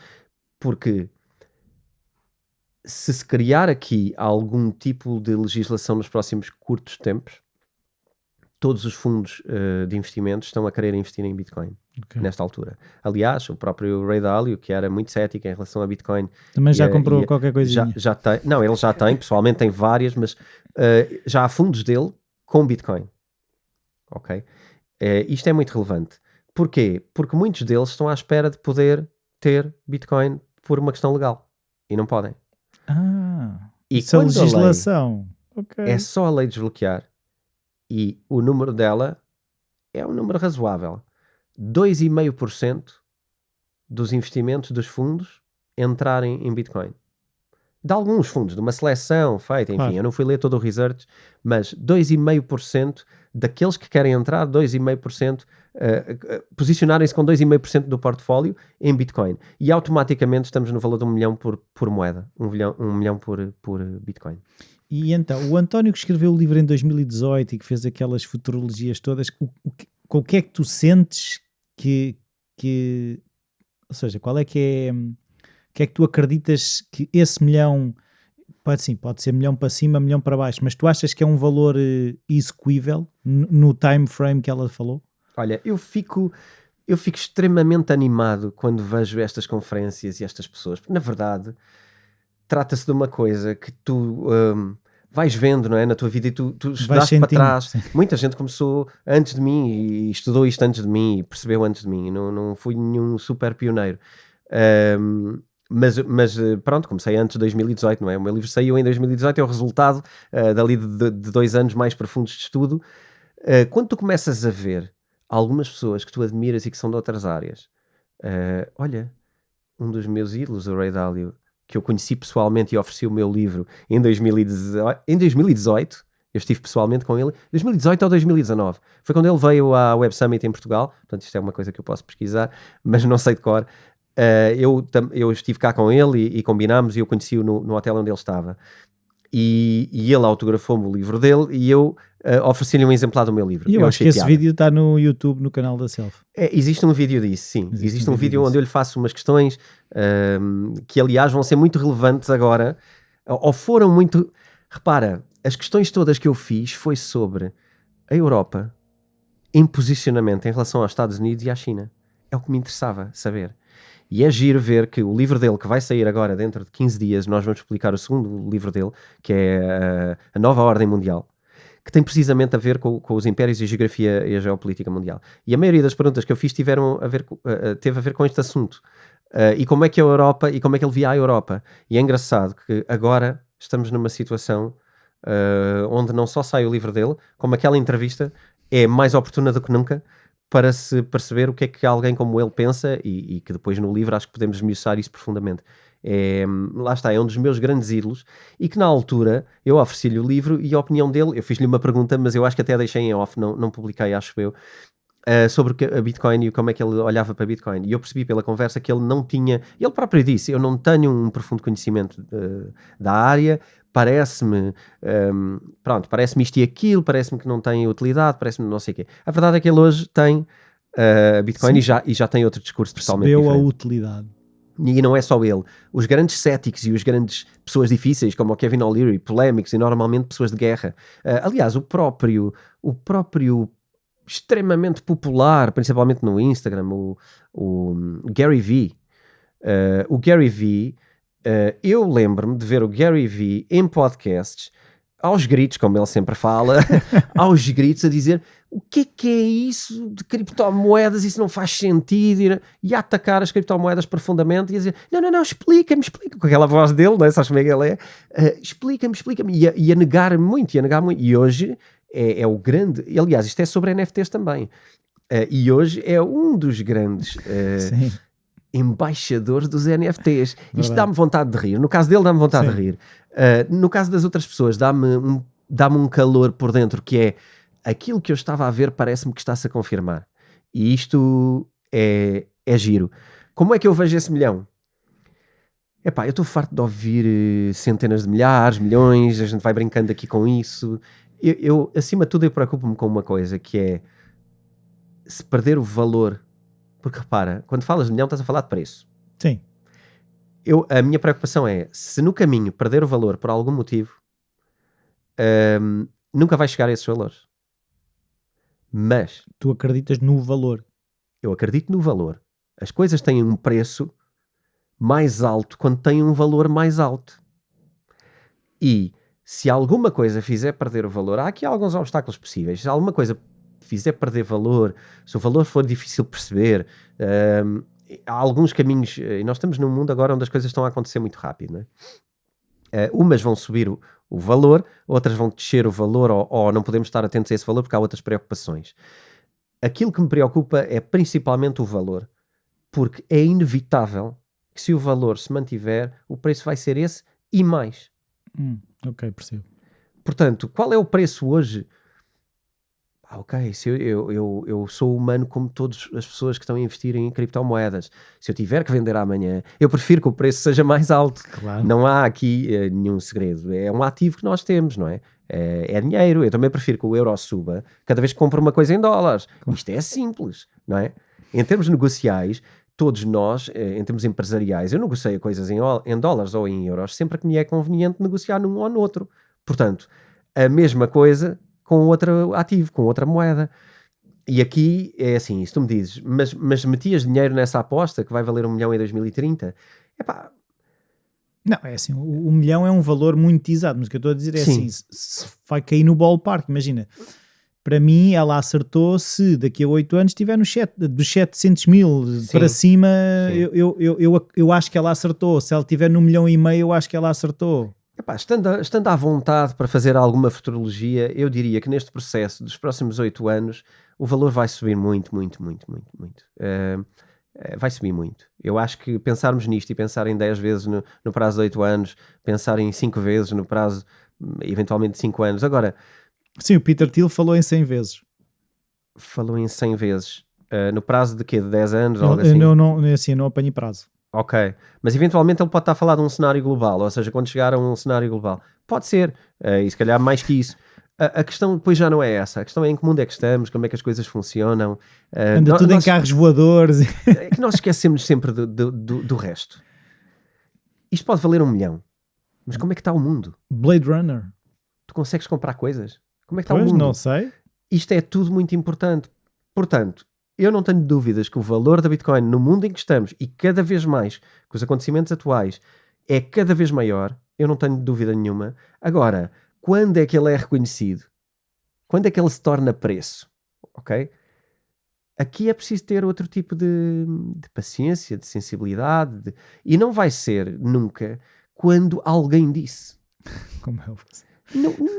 Porque se criar aqui algum tipo de legislação nos próximos curtos tempos, todos os fundos de investimentos estão a querer investir em Bitcoin nesta altura. Aliás, o próprio Ray Dalio, que era muito cético em relação a Bitcoin, também já comprou qualquer coisinha. Já tem, não, ele já tem, pessoalmente tem várias, mas já há fundos dele com Bitcoin. Ok? Isto é muito relevante. Porquê? Porque muitos deles estão à espera de poder ter Bitcoin por uma questão legal e não podem. E isso é legislação. É só a lei desbloquear e o número dela é um número razoável. 2,5% dos investimentos dos fundos entrarem em Bitcoin. De alguns fundos, de uma seleção feita, enfim, eu não fui ler todo o research, mas 2,5% daqueles que querem entrar, 2,5%, posicionarem-se com 2,5% do portfólio em Bitcoin. E automaticamente estamos no valor de $1 milhão por moeda. $1 milhão por Bitcoin. E então, o António que escreveu o livro em 2018 e que fez aquelas futurologias todas, o que é que tu sentes que ou seja, qual é que é... O que é que tu acreditas que esse milhão, pode ser milhão para cima, milhão para baixo, mas tu achas que é um valor execuível no time frame que ela falou? Olha, eu fico extremamente animado quando vejo estas conferências e estas pessoas, porque na verdade trata-se de uma coisa que tu vais vendo, não é, na tua vida e tu estudaste para trás. Sim. Muita gente começou antes de mim e estudou isto antes de mim e percebeu antes de mim, não fui nenhum super pioneiro. Mas pronto, comecei antes de 2018, não é? O meu livro saiu em 2018, é o resultado dali de 2 anos mais profundos de estudo. Quando tu começas a ver algumas pessoas que tu admiras e que são de outras áreas, olha, um dos meus ídolos, o Ray Dalio, que eu conheci pessoalmente e ofereci o meu livro em 2018, eu estive pessoalmente com ele, 2018 ou 2019, foi quando ele veio à Web Summit em Portugal, portanto isto é uma coisa que eu posso pesquisar, mas não sei de cor. Eu estive cá com ele e combinámos e eu conheci-o no hotel onde ele estava e ele autografou-me o livro dele e eu ofereci-lhe um exemplar do meu livro. E eu acho que esse vídeo está no YouTube, no canal da Self. Existe um vídeo disso, sim. Existe um vídeo onde eu lhe faço umas questões que aliás vão ser muito relevantes agora, ou foram muito... Repara, as questões todas que eu fiz foi sobre a Europa em posicionamento em relação aos Estados Unidos e à China. É o que me interessava saber. E é giro ver que o livro dele, que vai sair agora dentro de 15 dias, nós vamos publicar o segundo livro dele, que é A Nova Ordem Mundial, que tem precisamente a ver com os impérios e a geografia e a geopolítica mundial. E a maioria das perguntas que eu fiz teve a ver com este assunto. E como é que a Europa, e como é que ele via a Europa. E é engraçado que agora estamos numa situação onde não só sai o livro dele, como aquela entrevista é mais oportuna do que nunca, para se perceber o que é que alguém como ele pensa e que depois no livro acho que podemos esmiuçar isso profundamente. Lá está, é um dos meus grandes ídolos e que na altura eu ofereci-lhe o livro e a opinião dele, eu fiz-lhe uma pergunta, mas eu acho que até deixei em off, não publiquei, acho eu, sobre a Bitcoin e como é que ele olhava para Bitcoin. E eu percebi pela conversa que ele não tinha, ele próprio disse, eu não tenho um profundo conhecimento da área, parece-me isto e aquilo, parece-me que não tem utilidade, parece-me não sei o quê. A verdade é que ele hoje tem Bitcoin e já tem outro discurso totalmente diferente. Percebeu a utilidade. E não é só ele. Os grandes céticos e os grandes pessoas difíceis, como o Kevin O'Leary, polémicos e normalmente pessoas de guerra. Aliás, o próprio extremamente popular, principalmente no Instagram, o Gary Vee. O Gary Vee, eu lembro-me de ver o Gary Vee em podcasts aos gritos, como ele sempre fala, aos gritos a dizer o que é isso de criptomoedas, isso não faz sentido, e a atacar as criptomoedas profundamente e a dizer, não, explica-me, com aquela voz dele, não é? Sabes como é que ele é? Explica-me, e a negar muito, e hoje é o grande, e, aliás, isto é sobre NFTs também, e hoje é um dos grandes embaixadores dos NFTs. Isto dá-me vontade de rir, no caso dele dá-me vontade de rir, no caso das outras pessoas dá-me um calor por dentro, que é aquilo que eu estava a ver parece-me que está-se a confirmar, e isto é giro. Como é que eu vejo esse milhão? Epá, eu estou farto de ouvir centenas de milhares, milhões, a gente vai brincando aqui com isso. Eu acima de tudo, eu preocupo-me com uma coisa, que é se perder o valor, porque repara, quando falas de milhão estás a falar de preço. Sim. A minha preocupação é, se no caminho perder o valor por algum motivo, nunca vai chegar a esses valores. Mas tu acreditas no valor. Eu acredito no valor. As coisas têm um preço mais alto quando têm um valor mais alto. E se alguma coisa fizer perder o valor, há aqui alguns obstáculos possíveis. Se alguma coisa fizer perder valor, se o valor for difícil de perceber, há alguns caminhos, e nós estamos num mundo agora onde as coisas estão a acontecer muito rápido, não é? Umas vão subir o valor, outras vão descer o valor, ou não podemos estar atentos a esse valor porque há outras preocupações. Aquilo que me preocupa é principalmente o valor, porque é inevitável que, se o valor se mantiver, o preço vai ser esse e mais. Ok, percebo. Portanto, qual é o preço hoje? Ok, se eu sou humano como todas as pessoas que estão a investir em criptomoedas. Se eu tiver que vender amanhã, eu prefiro que o preço seja mais alto. Claro. Não há aqui nenhum segredo. É um ativo que nós temos, não é? É dinheiro. Eu também prefiro que o euro suba cada vez que compro uma coisa em dólares. Claro. Isto é simples, não é? Em termos negociais, todos nós, em termos empresariais, eu negocio coisas em dólares ou em euros sempre que me é conveniente negociar num ou no outro. Portanto, a mesma coisa com outro ativo, com outra moeda. E aqui é assim, se tu me dizes, mas metias dinheiro nessa aposta que vai valer 1 milhão em 2030? Epá. Não, é assim, o milhão é um valor monetizado, mas o que eu estou a dizer é assim, se vai cair no ballpark, imagina, para mim ela acertou se daqui a 8 anos estiver dos 700 mil para cima, eu acho que ela acertou. Se ela estiver no 1,5 milhão, eu acho que ela acertou. Epá, estando à vontade para fazer alguma futurologia, eu diria que neste processo dos próximos 8 anos o valor vai subir muito. Vai subir muito. Eu acho que pensarmos nisto e pensar em 10 vezes no prazo de 8 anos, pensar em 5 vezes no prazo eventualmente de 5 anos. Agora, sim, o Peter Thiel falou em 100 vezes. Falou em 100 vezes. No prazo de quê? De 10 anos? Não, algo assim? Não apanho prazo. Ok, mas eventualmente ele pode estar a falar de um cenário global, ou seja, quando chegar a um cenário global, pode ser, e se calhar mais que isso. A questão depois já não é essa, a questão é em que mundo é que estamos, como é que as coisas funcionam. Anda tudo em carros voadores. É que nós esquecemos sempre do resto. Isto pode valer 1 milhão, mas como é que está o mundo? Blade Runner. Tu consegues comprar coisas? Como é que está o mundo? Não sei. sei. Isto é tudo muito importante. Portanto, eu não tenho dúvidas que o valor da Bitcoin no mundo em que estamos, e cada vez mais com os acontecimentos atuais, é cada vez maior. Eu não tenho dúvida nenhuma. Agora, quando é que ele é reconhecido? Quando é que ele se torna preço? Ok? Aqui é preciso ter outro tipo de paciência, de sensibilidade, e não vai ser nunca quando alguém disse. Como é o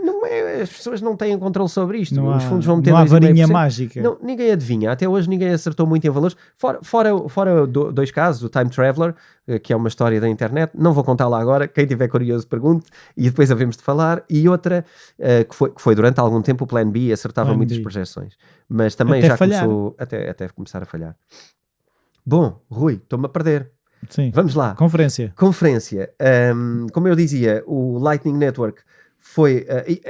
Não é, as pessoas não têm controle sobre isto. Os fundos vão meter não há varinha mágica. Não, ninguém adivinha. Até hoje ninguém acertou muito em valores. Fora 2 casos, o Time Traveler, que é uma história da internet. Não vou contá-la agora. Quem tiver curioso pergunte e depois havemos de falar. E outra que foi durante algum tempo o Plan B, acertava muitas projeções. Mas também até já falhar. começou até começar a falhar. Bom, Rui, estou-me a perder. Sim. Vamos lá. Conferência. Como eu dizia, o Lightning Network foi...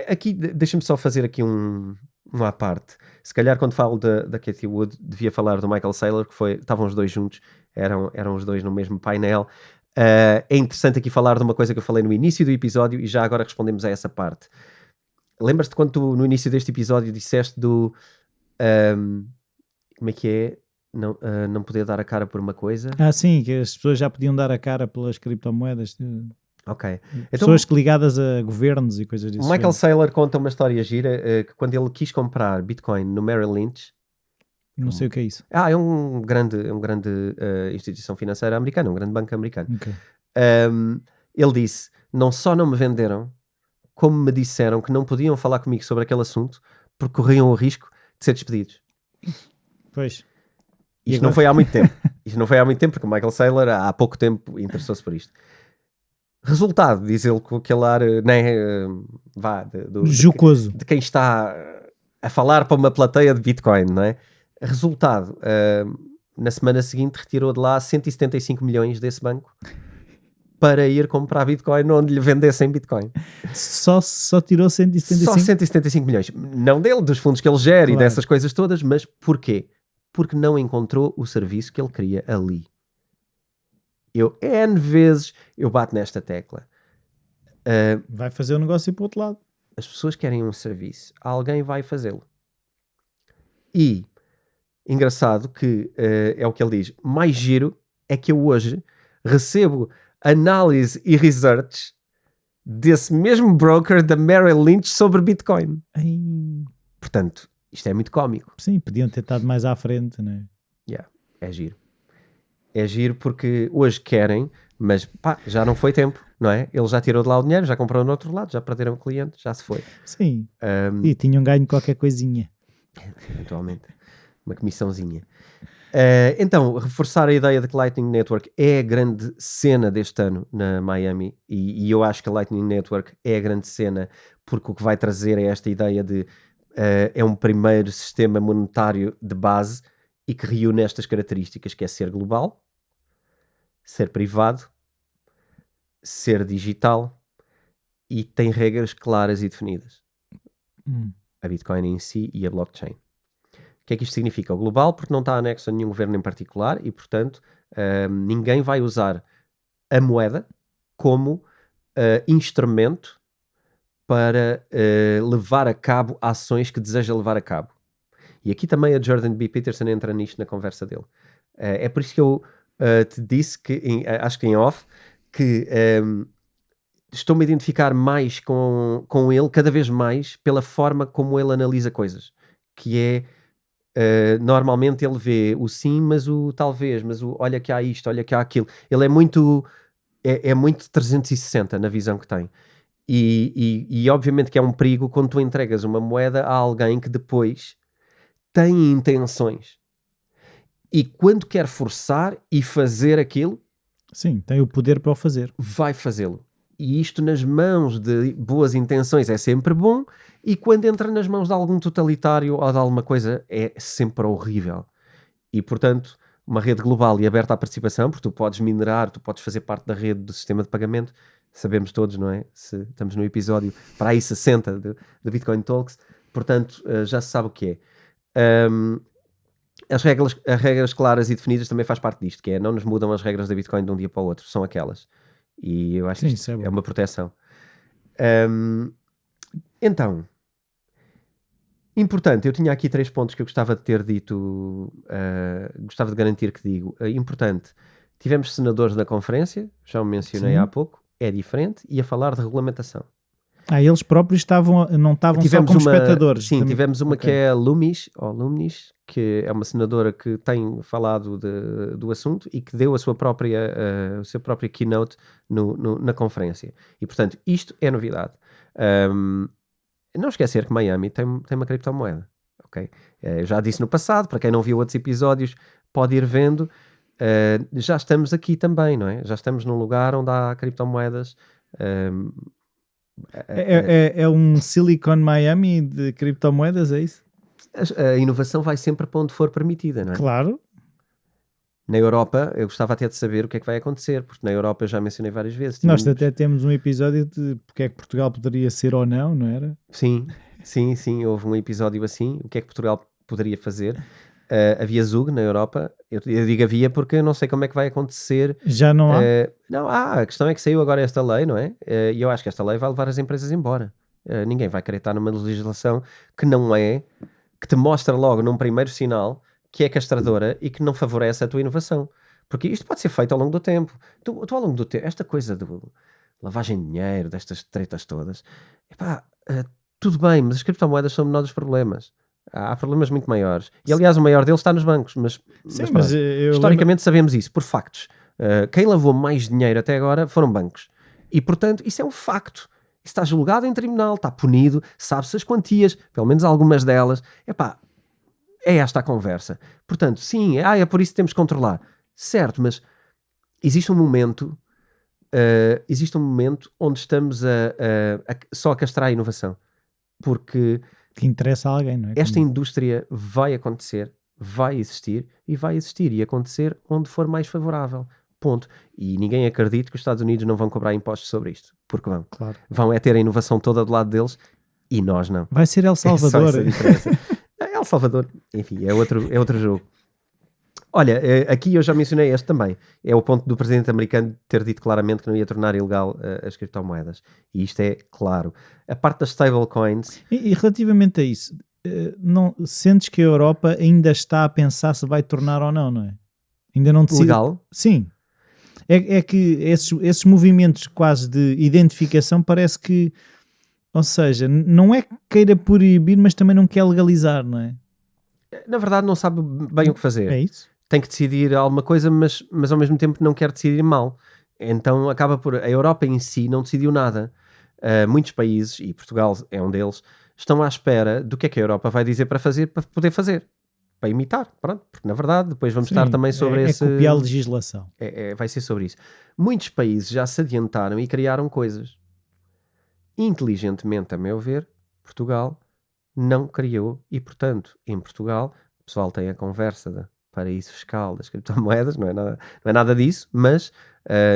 aqui, deixa-me só fazer aqui uma à parte. Se calhar quando falo da Cathie Wood, devia falar do Michael Saylor, que estavam os dois juntos, eram os dois no mesmo painel. É interessante aqui falar de uma coisa que eu falei no início do episódio e já agora respondemos a essa parte. Lembras-te quando tu, no início deste episódio, disseste do... como é que é? Não poder dar a cara por uma coisa. Sim, que as pessoas já podiam dar a cara pelas criptomoedas. Ok. Pessoas ligadas a governos e coisas disso. Michael Saylor conta uma história gira que quando ele quis comprar Bitcoin no Merrill Lynch, Não sei o que é isso. é um grande instituição financeira americana, um grande banco americano. Ok. Ele disse, não só não me venderam, como me disseram que não podiam falar comigo sobre aquele assunto porque corriam o risco de ser despedidos. Pois. Isto não foi há muito tempo. Isto não foi há muito tempo, porque o Michael Saylor há pouco tempo interessou-se por isto. Resultado, diz ele com aquele ar jocoso. de quem está a falar para uma plateia de Bitcoin, não é? Resultado, na semana seguinte retirou de lá 175 milhões desse banco para ir comprar Bitcoin onde lhe vendessem Bitcoin. Só tirou 175? Só 175 milhões. Não dele, dos fundos que ele gera, Claro. e dessas coisas todas, mas porquê? Porque não encontrou o serviço que ele queria ali. N vezes eu bato nesta tecla. Vai fazer o negócio para o outro lado. As pessoas querem um serviço, alguém vai fazê-lo. E engraçado que é o que ele diz, mais giro é que eu hoje recebo análise e research desse mesmo broker da Merrill Lynch sobre Bitcoin. Ai. Portanto, isto é muito cómico. Sim, podiam ter estado mais à frente, não é? É giro. É giro porque hoje querem, mas pá, já não foi tempo, não é? Ele já tirou de lá o dinheiro, já comprou no outro lado, já perderam o cliente, já se foi. Sim. E tinham ganho qualquer coisinha. Eventualmente. Uma comissãozinha. Então, reforçar a ideia de que Lightning Network é a grande cena deste ano na Miami, e eu acho que a Lightning Network é a grande cena porque o que vai trazer é esta ideia de é um primeiro sistema monetário de base e que reúne estas características, que é ser global, ser privado, ser digital e tem regras claras e definidas. A Bitcoin em si e a blockchain. O que é que isto significa? O global, porque não está anexo a nenhum governo em particular e, portanto, ninguém vai usar a moeda como instrumento para levar a cabo ações que deseja levar a cabo. E aqui também a Jordan B. Peterson entra nisto na conversa dele. É por isso que eu te disse, que acho que em off, que estou-me a identificar mais com ele, cada vez mais, pela forma como ele analisa coisas. Que é, normalmente ele vê o sim, mas o talvez, mas o olha que há isto, olha que há aquilo. Ele é muito 360 na visão que tem. E obviamente que é um perigo quando tu entregas uma moeda a alguém que depois tem intenções. E quando quer forçar e fazer aquilo... Sim, tem o poder para o fazer. Vai fazê-lo. E isto nas mãos de boas intenções é sempre bom, e quando entra nas mãos de algum totalitário ou de alguma coisa é sempre horrível. E, portanto, uma rede global e aberta à participação, porque tu podes minerar, tu podes fazer parte da rede do sistema de pagamento, sabemos todos, não é? Se estamos no episódio para aí 60 de Bitcoin Talks, portanto, já se sabe o que é. As regras claras e definidas também faz parte disto, que é, não nos mudam as regras da Bitcoin de um dia para o outro, são aquelas. E eu acho que isto é uma proteção. Então, importante, eu tinha aqui 3 pontos que eu gostava de ter dito, gostava de garantir que digo. Importante, tivemos senadores na conferência, já o mencionei há pouco, é diferente, e a falar de regulamentação. Eles próprios não estavam só como espectadores. Sim, tivemos uma que é a Lumnis, que é uma senadora que tem falado do assunto e que deu a sua própria keynote na conferência. E, portanto, isto é novidade. Não esquecer que Miami tem uma criptomoeda. Okay? Eu já disse no passado, para quem não viu outros episódios, pode ir vendo. Já estamos aqui também, não é? Já estamos num lugar onde há criptomoedas... É um Silicon Miami de criptomoedas, é isso? A inovação vai sempre para onde for permitida, não é? Claro. Na Europa, eu gostava até de saber o que é que vai acontecer, porque na Europa eu já mencionei várias vezes. Nós até temos um episódio de porque é que Portugal poderia ser ou não, não era? Sim, houve um episódio assim, o que é que Portugal poderia fazer. Havia Zug na Europa, eu digo havia porque eu não sei como é que vai acontecer. Já não há? Não há, a questão é que saiu agora esta lei, não é? E eu acho que esta lei vai levar as empresas embora. Ninguém vai querer estar numa legislação que não é, que te mostra logo num primeiro sinal que é castradora e que não favorece a tua inovação. Porque isto pode ser feito ao longo do tempo. Tu ao longo do tempo, esta coisa lavagem de dinheiro, destas tretas todas. Epá, tudo bem, mas as criptomoedas são o menor dos problemas. Há problemas muito maiores. E aliás, o maior deles está nos bancos. Mas mas eu historicamente sabemos isso, por factos. Quem lavou mais dinheiro até agora foram bancos. E portanto, isso é um facto. Isso está julgado em tribunal, está punido, sabe-se as quantias, pelo menos algumas delas. Epá, é esta a conversa. Portanto, sim, é por isso que temos que controlar. Certo, mas existe um momento onde estamos só a castrar a inovação. Porque que interessa a alguém, não é? esta indústria vai acontecer, vai existir e acontecer onde for mais favorável. Ponto. E ninguém acredita que os Estados Unidos não vão cobrar impostos sobre isto. Porque vão. Claro. Vão ter a inovação toda do lado deles e nós não. Vai ser El Salvador. É só essa a diferença. El Salvador, enfim, é outro jogo. Olha, aqui eu já mencionei este também. É o ponto do presidente americano ter dito claramente que não ia tornar ilegal as criptomoedas. E isto é claro. A parte das stablecoins... E relativamente a isso, não, sentes que a Europa ainda está a pensar se vai tornar ou não é? Ainda não decide... Legal? Sim. É que esses movimentos quase de identificação parece que... Ou seja, não é que queira proibir, mas também não quer legalizar, não é? Na verdade não sabe bem o que fazer. É isso? Tem que decidir alguma coisa, mas ao mesmo tempo não quer decidir mal. Então acaba por... A Europa em si não decidiu nada. Muitos países, e Portugal é um deles, estão à espera do que é que a Europa vai dizer para fazer, para poder fazer. Para imitar, pronto. Porque na verdade depois vamos estar também sobre esse... É copiar a legislação. Vai ser sobre isso. Muitos países já se adiantaram e criaram coisas. Inteligentemente, a meu ver, Portugal não criou e, portanto, em Portugal, o pessoal tem a conversa de paraíso fiscal das criptomoedas, não é nada disso, mas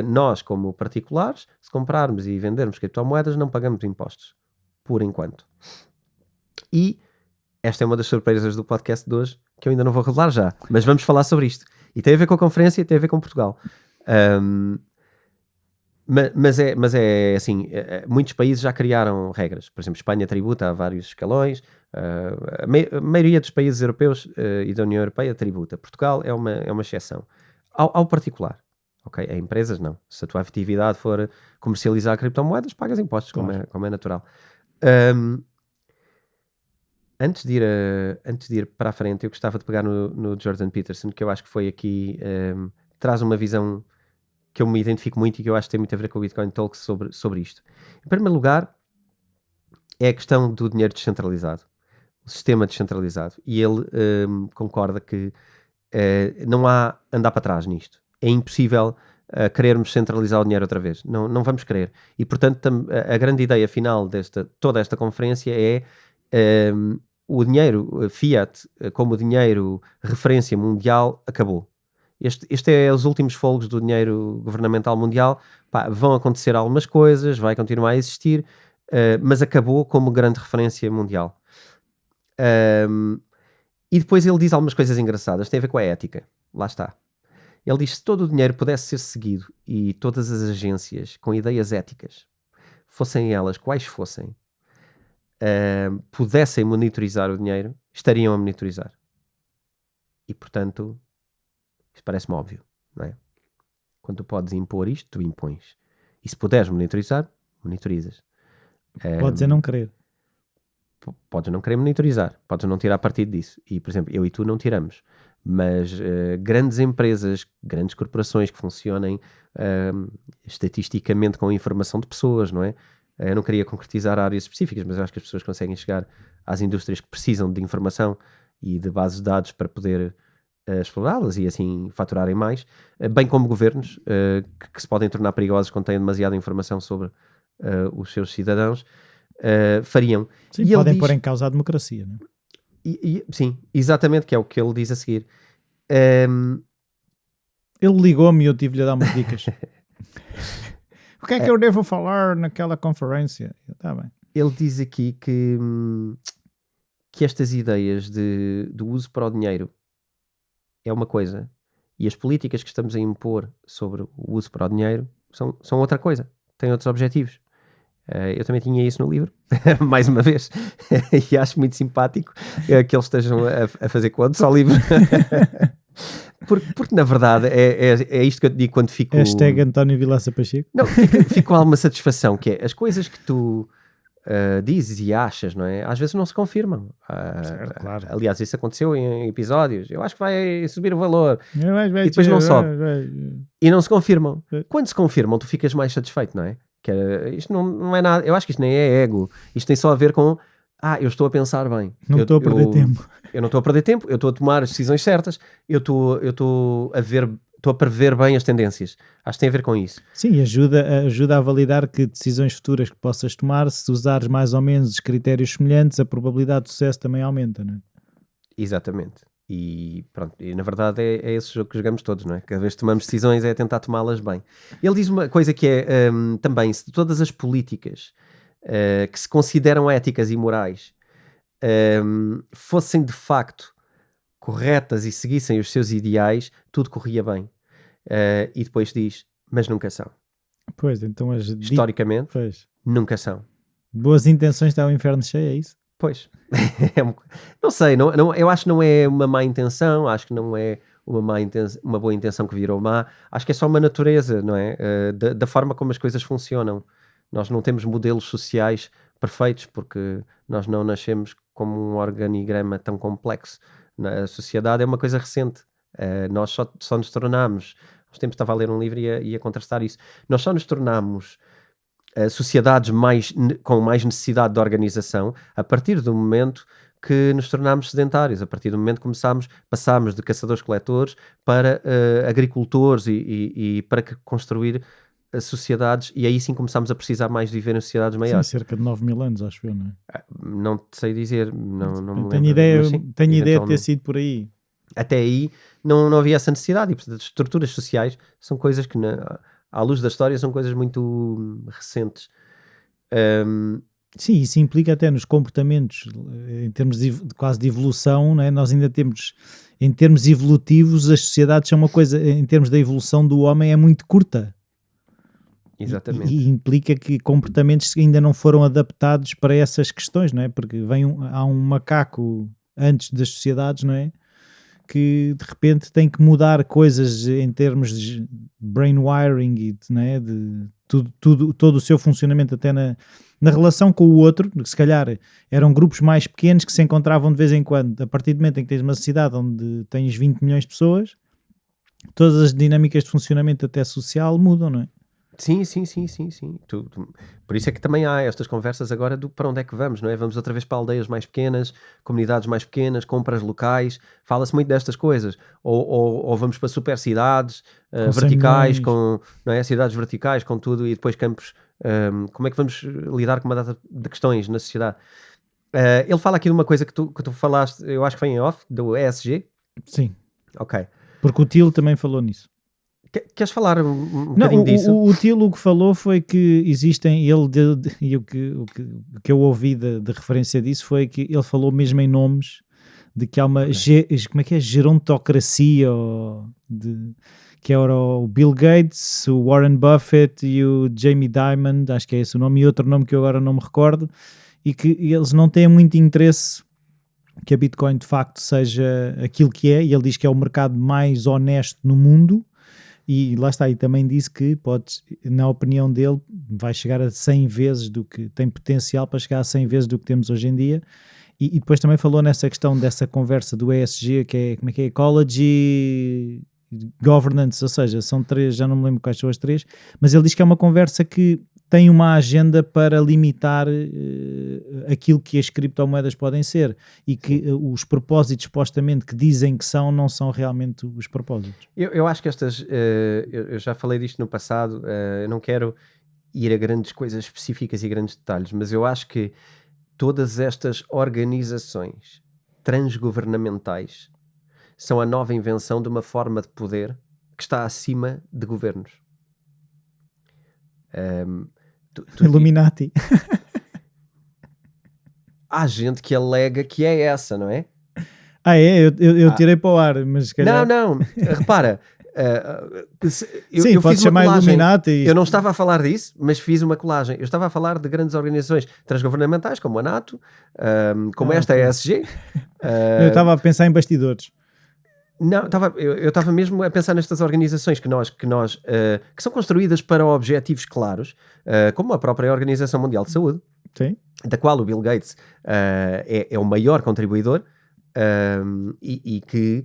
nós, como particulares, se comprarmos e vendermos criptomoedas, não pagamos impostos, por enquanto. E esta é uma das surpresas do podcast de hoje, que eu ainda não vou revelar já, mas vamos falar sobre isto. E tem a ver com a conferência e tem a ver com Portugal. Mas é assim, muitos países já criaram regras. Por exemplo, Espanha tributa a vários escalões, a maioria dos países europeus e da União Europeia tributa. Portugal é uma exceção. Ao particular, ok? A empresas não. Se a tua atividade for comercializar criptomoedas, pagas impostos, claro. como é natural. Antes de ir para a frente, eu gostava de pegar no Jordan Peterson, que eu acho que foi aqui, traz uma visão que eu me identifico muito e que eu acho que tem muito a ver com o Bitcoin Talk sobre isto. Em primeiro lugar, é a questão do dinheiro descentralizado, o sistema descentralizado. E ele concorda que não há andar para trás nisto. É impossível querermos centralizar o dinheiro outra vez. Não vamos querer. E, portanto, a grande ideia final toda esta conferência é o dinheiro fiat, como o dinheiro referência mundial, acabou. Este é os últimos folgos do dinheiro governamental mundial. Vão acontecer algumas coisas, vai continuar a existir, mas acabou como grande referência mundial. E depois ele diz algumas coisas engraçadas, tem a ver com a ética. Lá está. Ele diz que se todo o dinheiro pudesse ser seguido e todas as agências com ideias éticas, fossem elas quais fossem, pudessem monitorizar o dinheiro, estariam a monitorizar. E, portanto... Isto parece-me óbvio, não é? Quando tu podes impor isto, tu impões. E se puderes monitorizar, monitorizas. Podes não querer. Podes não querer monitorizar. Podes não tirar partido disso. E, por exemplo, eu e tu não tiramos. Mas grandes empresas, grandes corporações que funcionem estatisticamente com informação de pessoas, não é? Eu não queria concretizar áreas específicas, mas eu acho que as pessoas conseguem chegar às indústrias que precisam de informação e de bases de dados para poder... explorá-las e assim faturarem mais, bem como governos que se podem tornar perigosos quando têm demasiada informação sobre os seus cidadãos, fariam. Sim, e podem pôr em causa a democracia, não é? Sim, exatamente, que é o que ele diz a seguir. Ele ligou-me e eu tive-lhe a dar umas dicas. O que é que eu devo falar naquela conferência? Está bem. Ele diz aqui que estas ideias do uso para o dinheiro é uma coisa, e as políticas que estamos a impor sobre o uso para o dinheiro são outra coisa, têm outros objetivos. Eu também tinha isso no livro, mais uma vez, e acho muito simpático que eles estejam a fazer contos ao livro. Porque na verdade é isto que eu te digo quando fico... Hashtag António Vilaça Pacheco. Não, fico com alguma satisfação, que é as coisas que tu dizes e achas, não é? Às vezes não se confirmam. Certo, claro. Aliás, isso aconteceu em episódios. Eu acho que vai subir o valor. Vai, E depois não sobe. vai. E não se confirmam. É. Quando se confirmam, tu ficas mais satisfeito, não é? Isto não é nada. Eu acho que isto nem é ego. Isto tem só a ver com eu estou a pensar bem. Não estou a perder tempo. Eu não estou a perder tempo, eu estou a tomar as decisões certas, eu estou a prever bem as tendências. Acho que tem a ver com isso. Sim, ajuda a validar que decisões futuras que possas tomar, se usares mais ou menos os critérios semelhantes, a probabilidade de sucesso também aumenta, não é? Exatamente. E pronto, e na verdade é esse jogo que jogamos todos, não é? Cada vez que tomamos decisões é tentar tomá-las bem. Ele diz uma coisa que é também, se todas as políticas que se consideram éticas e morais fossem de facto corretas e seguissem os seus ideais, tudo corria bem. E depois diz, mas nunca são. Pois, então Historicamente, pois. nunca são. Boas intenções está o inferno cheio, é isso? Pois, não sei, eu acho que não é uma má intenção, acho que não é uma boa intenção que virou má, acho que é só uma natureza, não é? Da forma como as coisas funcionam. Nós não temos modelos sociais perfeitos porque nós não nascemos como um organigrama tão complexo. A sociedade é uma coisa recente, nós só nos tornamos, há uns tempos estava a ler um livro e ia contrastar isso, nós só nos tornamos sociedades com mais necessidade de organização a partir do momento que nos tornámos sedentários, a partir do momento que passámos de caçadores-coletores para agricultores e para construir sociedades, e aí sim começámos a precisar mais de viver em sociedades maiores. Sim, cerca de 9.000 anos, acho eu, não é? Não te sei dizer, não me tenho lembro. ideia, Mas sim, tenho ideia de ter sido por aí. Até aí não havia essa necessidade, e portanto as estruturas sociais são coisas que à luz da história são coisas muito recentes. Sim, isso implica até nos comportamentos, em termos quase de evolução, não é? Nós ainda temos, em termos evolutivos, as sociedades são uma coisa, em termos da evolução do homem, é muito curta. Exatamente. E implica que comportamentos ainda não foram adaptados para essas questões, não é? Porque há um macaco antes das sociedades, não é? Que de repente tem que mudar coisas em termos de brain wiring e não é? De todo o seu funcionamento, até na relação com o outro, que se calhar eram grupos mais pequenos que se encontravam de vez em quando. A partir do momento em que tens uma cidade onde tens 20 milhões de pessoas, todas as dinâmicas de funcionamento até social mudam, não é? Sim. Por isso é que também há estas conversas agora do para onde é que vamos, não é? Vamos outra vez para aldeias mais pequenas, comunidades mais pequenas, compras locais, fala-se muito destas coisas. Ou vamos para super cidades verticais, não é? Cidades verticais com tudo, e depois campos. Como é que vamos lidar com uma data de questões na sociedade? Ele fala aqui de uma coisa que tu falaste, eu acho que foi em off, do ESG. Sim. Ok. Porque o Till também falou nisso. Queres falar um bocadinho disso? O Tilo que falou foi que existem, e o que eu ouvi de referência disso foi que ele falou mesmo em nomes de que há uma, como é que é, gerontocracia, que era o Bill Gates, o Warren Buffett e o Jamie Dimon, acho que é esse o nome, e outro nome que eu agora não me recordo, e que eles não têm muito interesse que a Bitcoin de facto seja aquilo que é, e ele diz que é o mercado mais honesto no mundo. E lá está, e também disse que na opinião dele, vai chegar a 100 vezes do que tem potencial para chegar a 100 vezes do que temos hoje em dia. E depois também falou nessa questão dessa conversa do ESG, que é, como é que é? Ecology, Governance, ou seja, são 3, já não me lembro quais são as 3, mas ele diz que é uma conversa que tem uma agenda para limitar aquilo que as criptomoedas podem ser, e que os propósitos supostamente que dizem que são, não são realmente os propósitos. Eu acho que eu já falei disto no passado, eu não quero ir a grandes coisas específicas e grandes detalhes, mas eu acho que todas estas organizações transgovernamentais são a nova invenção de uma forma de poder que está acima de governos. Illuminati. Há gente que alega que é essa, não é? Eu tirei para o ar, mas se calhar... Não, repara, eu pode chamar Illuminati. Eu não estava a falar disso, mas fiz uma colagem. Eu estava a falar de grandes organizações transgovernamentais, como a NATO, como esta ESG. Eu estava a pensar em bastidores. Não, eu estava mesmo a pensar nestas organizações que são construídas para objetivos claros, como a própria Organização Mundial de Saúde, Sim. da qual o Bill Gates é o maior contribuidor, e que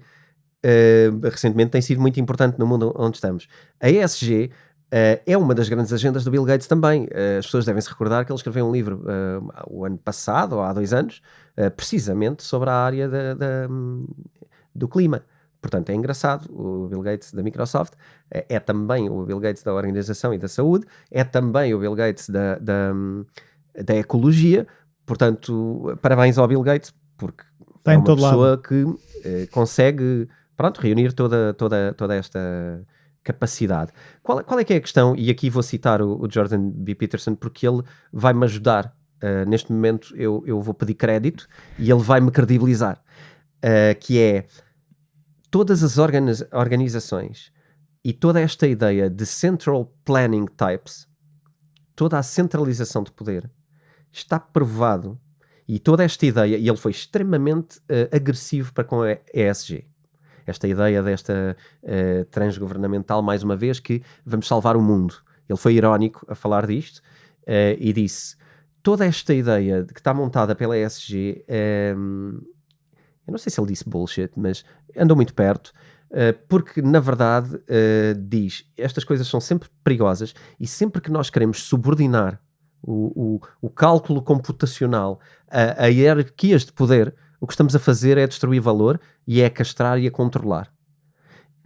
recentemente tem sido muito importante no mundo onde estamos. A ESG é uma das grandes agendas do Bill Gates também. As pessoas devem se recordar que ele escreveu um livro o ano passado, ou há 2 anos, precisamente sobre a área do clima. Portanto, é engraçado, o Bill Gates da Microsoft é também o Bill Gates da Organização e da Saúde, é também o Bill Gates da ecologia. Portanto, parabéns ao Bill Gates, porque Está é em uma todo pessoa lado. que consegue, pronto, reunir toda esta capacidade. Qual é que é a questão? E aqui vou citar o Jordan B. Peterson, porque ele vai-me ajudar. Neste momento eu vou pedir crédito e ele vai-me credibilizar, que é todas as organizações e toda esta ideia de central planning types, toda a centralização de poder, está provado, e toda esta ideia, e ele foi extremamente agressivo para com a ESG, esta ideia desta transgovernamental, mais uma vez, que vamos salvar o mundo. Ele foi irónico a falar disto e disse, toda esta ideia que está montada pela ESG, eu não sei se ele disse bullshit, mas andou muito perto, porque na verdade diz, estas coisas são sempre perigosas, e sempre que nós queremos subordinar o cálculo computacional a hierarquias de poder, o que estamos a fazer é destruir valor e é castrar e a controlar.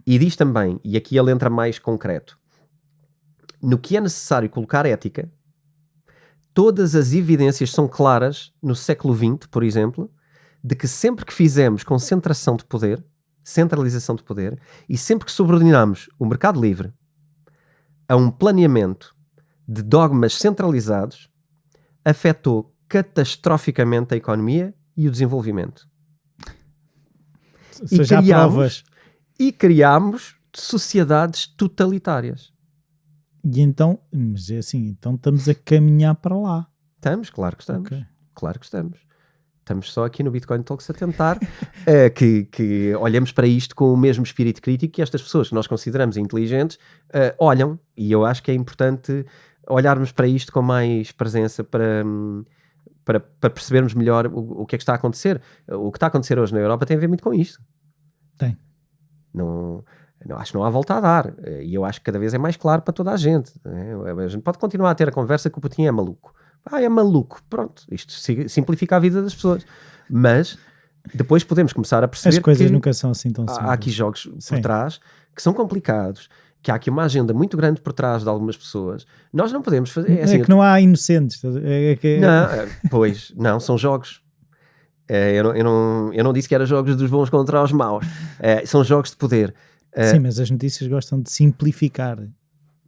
E diz também, e aqui ele entra mais concreto, no que é necessário colocar ética, todas as evidências são claras no século XX, por exemplo, de que sempre que fizemos concentração de poder, centralização de poder, e sempre que subordinamos o mercado livre a um planeamento de dogmas centralizados, afetou catastroficamente a economia e o desenvolvimento. Já provas. E criámos sociedades totalitárias. E então, mas é assim, então estamos a caminhar para lá. Estamos, claro que estamos. Okay. Claro que estamos. Estamos só aqui no Bitcoin Talks a tentar que olhemos para isto com o mesmo espírito crítico que estas pessoas que nós consideramos inteligentes olham, e eu acho que é importante olharmos para isto com mais presença para percebermos melhor o que é que está a acontecer. O que está a acontecer hoje na Europa tem a ver muito com isto. Tem. Não, acho que não há volta a dar, e eu acho que cada vez é mais claro para toda a gente. A gente pode continuar a ter a conversa que o Putin é maluco. É maluco, pronto, isto simplifica a vida das pessoas, mas depois podemos começar a perceber as coisas que nunca são assim tão simples. Há aqui jogos por trás que são complicados, que há aqui uma agenda muito grande por trás de algumas pessoas. Nós não podemos fazer... É que não há inocentes. Não, são jogos. Eu não disse que eram jogos dos bons contra os maus. São jogos de poder. Sim, mas as notícias gostam de simplificar.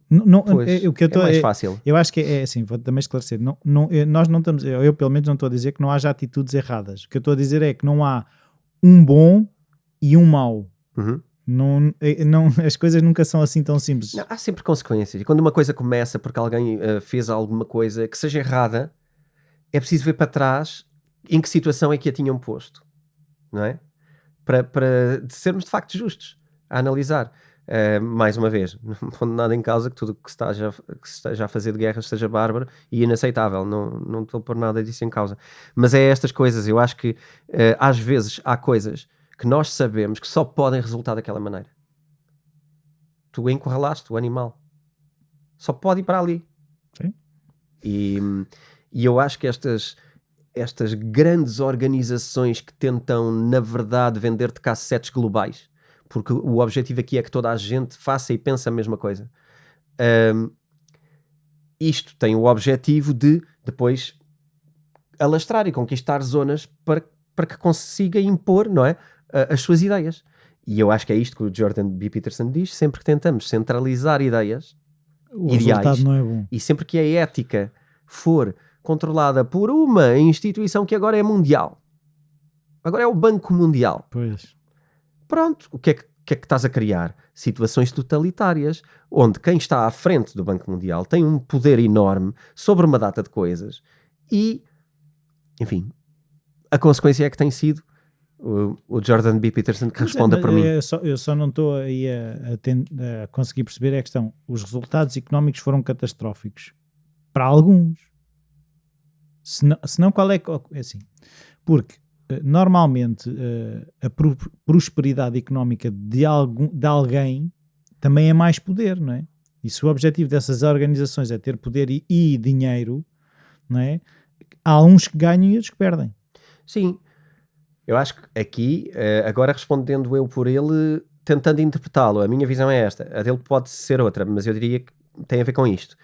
O que é mais fácil. Eu acho que é assim, vou também esclarecer. Nós não estamos, eu pelo menos não estou a dizer que não haja atitudes erradas. O que eu estou a dizer é que não há um bom e um mau. Uhum. As coisas nunca são assim tão simples. Não, há sempre consequências. E quando uma coisa começa porque alguém fez alguma coisa que seja errada, é preciso ver para trás em que situação é que a tinham posto, não é? Para sermos de facto justos a analisar. Mais uma vez, não pondo nada em causa que tudo que se esteja a fazer de guerra esteja bárbaro e inaceitável, não estou a pôr nada disso em causa, mas é estas coisas. Eu acho que às vezes há coisas que nós sabemos que só podem resultar daquela maneira. Tu encurralaste o animal, só pode ir para ali. Sim. E eu acho que estas grandes organizações que tentam na verdade vender-te cassetes globais, porque o objetivo aqui é que toda a gente faça e pense a mesma coisa. Isto tem o objetivo de depois alastrar e conquistar zonas para que consiga impor, não é, as suas ideias. E eu acho que é isto que o Jordan B. Peterson diz: sempre que tentamos centralizar ideias, o ideais, resultado não é bom. E sempre que a ética for controlada por uma instituição que agora é mundial, agora é o Banco Mundial. Pois. Pronto, o que é que estás a criar? Situações totalitárias, onde quem está à frente do Banco Mundial tem um poder enorme sobre uma data de coisas e, enfim, a consequência é que tem sido o Jordan B. Peterson que responda por mim. Eu só não estou aí a conseguir perceber a questão. Os resultados económicos foram catastróficos para alguns. Se não, qual é assim? Porque normalmente a prosperidade económica de alguém também é mais poder, não é? E se o objetivo dessas organizações é ter poder e dinheiro, não é? Há uns que ganham e outros que perdem. Sim, eu acho que aqui, agora respondendo eu por ele, tentando interpretá-lo, a minha visão é esta, a dele pode ser outra, mas eu diria que tem a ver com isto.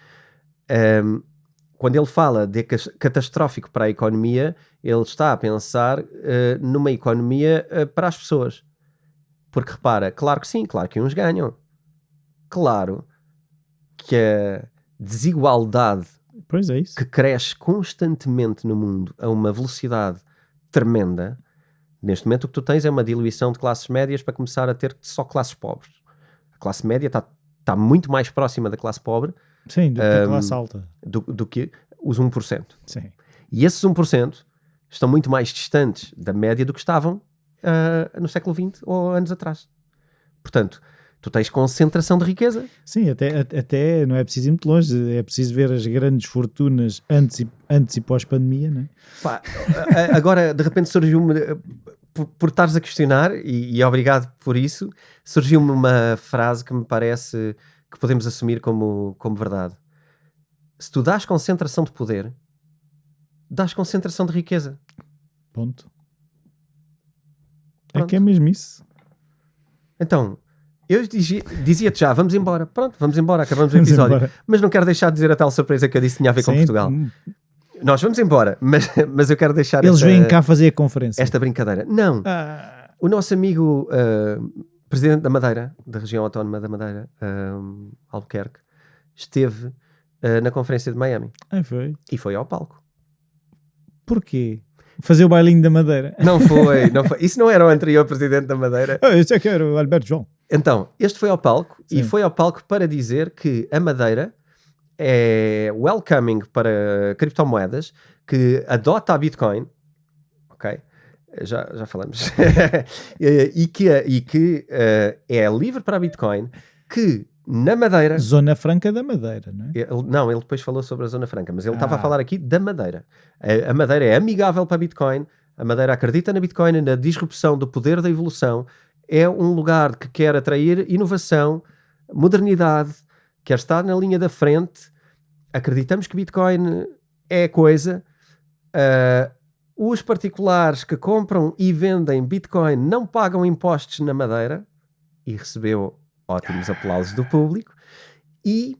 Quando ele fala de catastrófico para a economia, ele está a pensar numa economia para as pessoas. Porque repara, claro que sim, claro que uns ganham. Claro que a desigualdade Pois é isso. que cresce constantemente no mundo a uma velocidade tremenda, neste momento o que tu tens é uma diluição de classes médias para começar a ter só classes pobres. A classe média está muito mais próxima da classe pobre. Sim, do que a classe alta. Do que os 1%. Sim. E esses 1% estão muito mais distantes da média do que estavam no século XX ou anos atrás. Portanto, tu tens concentração de riqueza. Sim, até não é preciso ir muito longe, é preciso ver as grandes fortunas antes e pós-pandemia, não é? Pá, agora, de repente, surgiu-me, por estares a questionar, e obrigado por isso, surgiu-me uma frase que me parece que podemos assumir como verdade. Se tu dás concentração de poder, dás concentração de riqueza. Ponto. Pronto. É que é mesmo isso. Então, eu dizia-te já, vamos embora. Pronto, vamos embora, acabamos o episódio. Embora. Mas não quero deixar de dizer a tal surpresa que eu disse que tinha a ver com Portugal. Nós vamos embora, mas eu quero deixar Eles vêm cá fazer a conferência. esta brincadeira. Não. O nosso amigo presidente da Madeira, da região autónoma da Madeira, Albuquerque, esteve na conferência de Miami. Foi. E foi ao palco. Porquê? Fazer o bailinho da Madeira. Não foi. Isso não era o anterior presidente da Madeira. Esse é que era o Alberto João. Então, este foi ao palco. Sim. E foi ao palco para dizer que a Madeira é welcoming para criptomoedas, que adota a Bitcoin, ok? Já falamos. e que é livre para a Bitcoin, que na Madeira... Zona Franca da Madeira, não é? Ele depois falou sobre a Zona Franca, mas ele estava a falar aqui da Madeira. A Madeira é amigável para a Bitcoin, a Madeira acredita na Bitcoin, na disrupção do poder da evolução, é um lugar que quer atrair inovação, modernidade, quer estar na linha da frente. Acreditamos que Bitcoin é a coisa. Os particulares que compram e vendem Bitcoin não pagam impostos na Madeira, e recebeu ótimos aplausos do público, e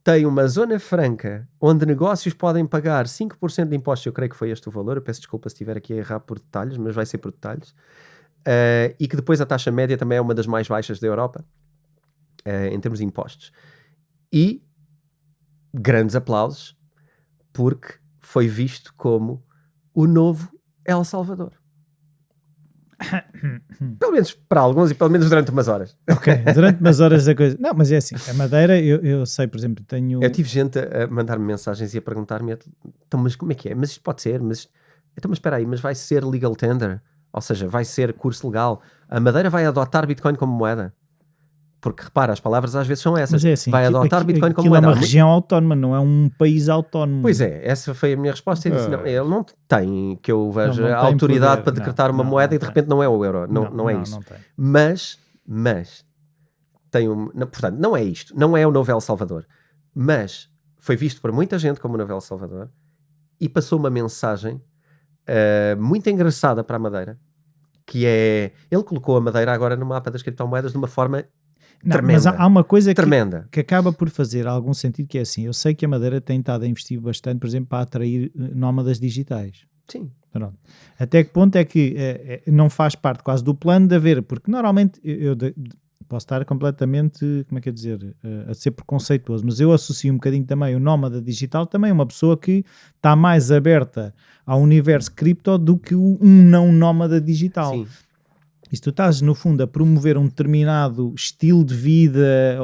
tem uma zona franca onde negócios podem pagar 5% de impostos. Eu creio que foi este o valor, eu peço desculpa se estiver aqui a errar por detalhes, mas vai ser por detalhes. E que depois a taxa média também é uma das mais baixas da Europa em termos de impostos. E grandes aplausos, porque foi visto como o novo El Salvador. Pelo menos para alguns e pelo menos durante umas horas. Ok, durante umas horas da coisa. Não, mas é assim, a Madeira, eu sei, por exemplo, tenho... Eu tive gente a mandar-me mensagens e a perguntar-me, então, mas como é que é? Mas isto pode ser? Então, mas espera aí, mas vai ser legal tender? Ou seja, vai ser curso legal? A Madeira vai adotar Bitcoin como moeda? Porque, repara, as palavras às vezes são essas. Mas é assim, vai adotar Bitcoin como aquilo moeda. é uma região autónoma, não é um país autónomo. Pois é, essa foi a minha resposta. Eu disse, não, ele não tem, que eu veja, Não a autoridade poder. para decretar uma moeda e de repente não é o euro. Não é isso. Não tem. Mas tem portanto, não é isto. Não é o novo El Salvador. Mas foi visto por muita gente como o novo El Salvador e passou uma mensagem muito engraçada para a Madeira, que é... Ele colocou a Madeira agora no mapa das criptomoedas de uma forma tremenda. Mas há uma coisa que acaba por fazer algum sentido, que é assim, eu sei que a Madeira tem estado a investir bastante, por exemplo, para atrair nómadas digitais. Sim. Pronto. Até que ponto é que não faz parte quase do plano de haver, porque normalmente eu posso estar completamente, como é que é dizer, a ser preconceituoso, mas eu associo um bocadinho também o nómada digital também uma pessoa que está mais aberta ao universo cripto do que um não nómada digital. Sim. E se tu estás, no fundo, a promover um determinado estilo de vida,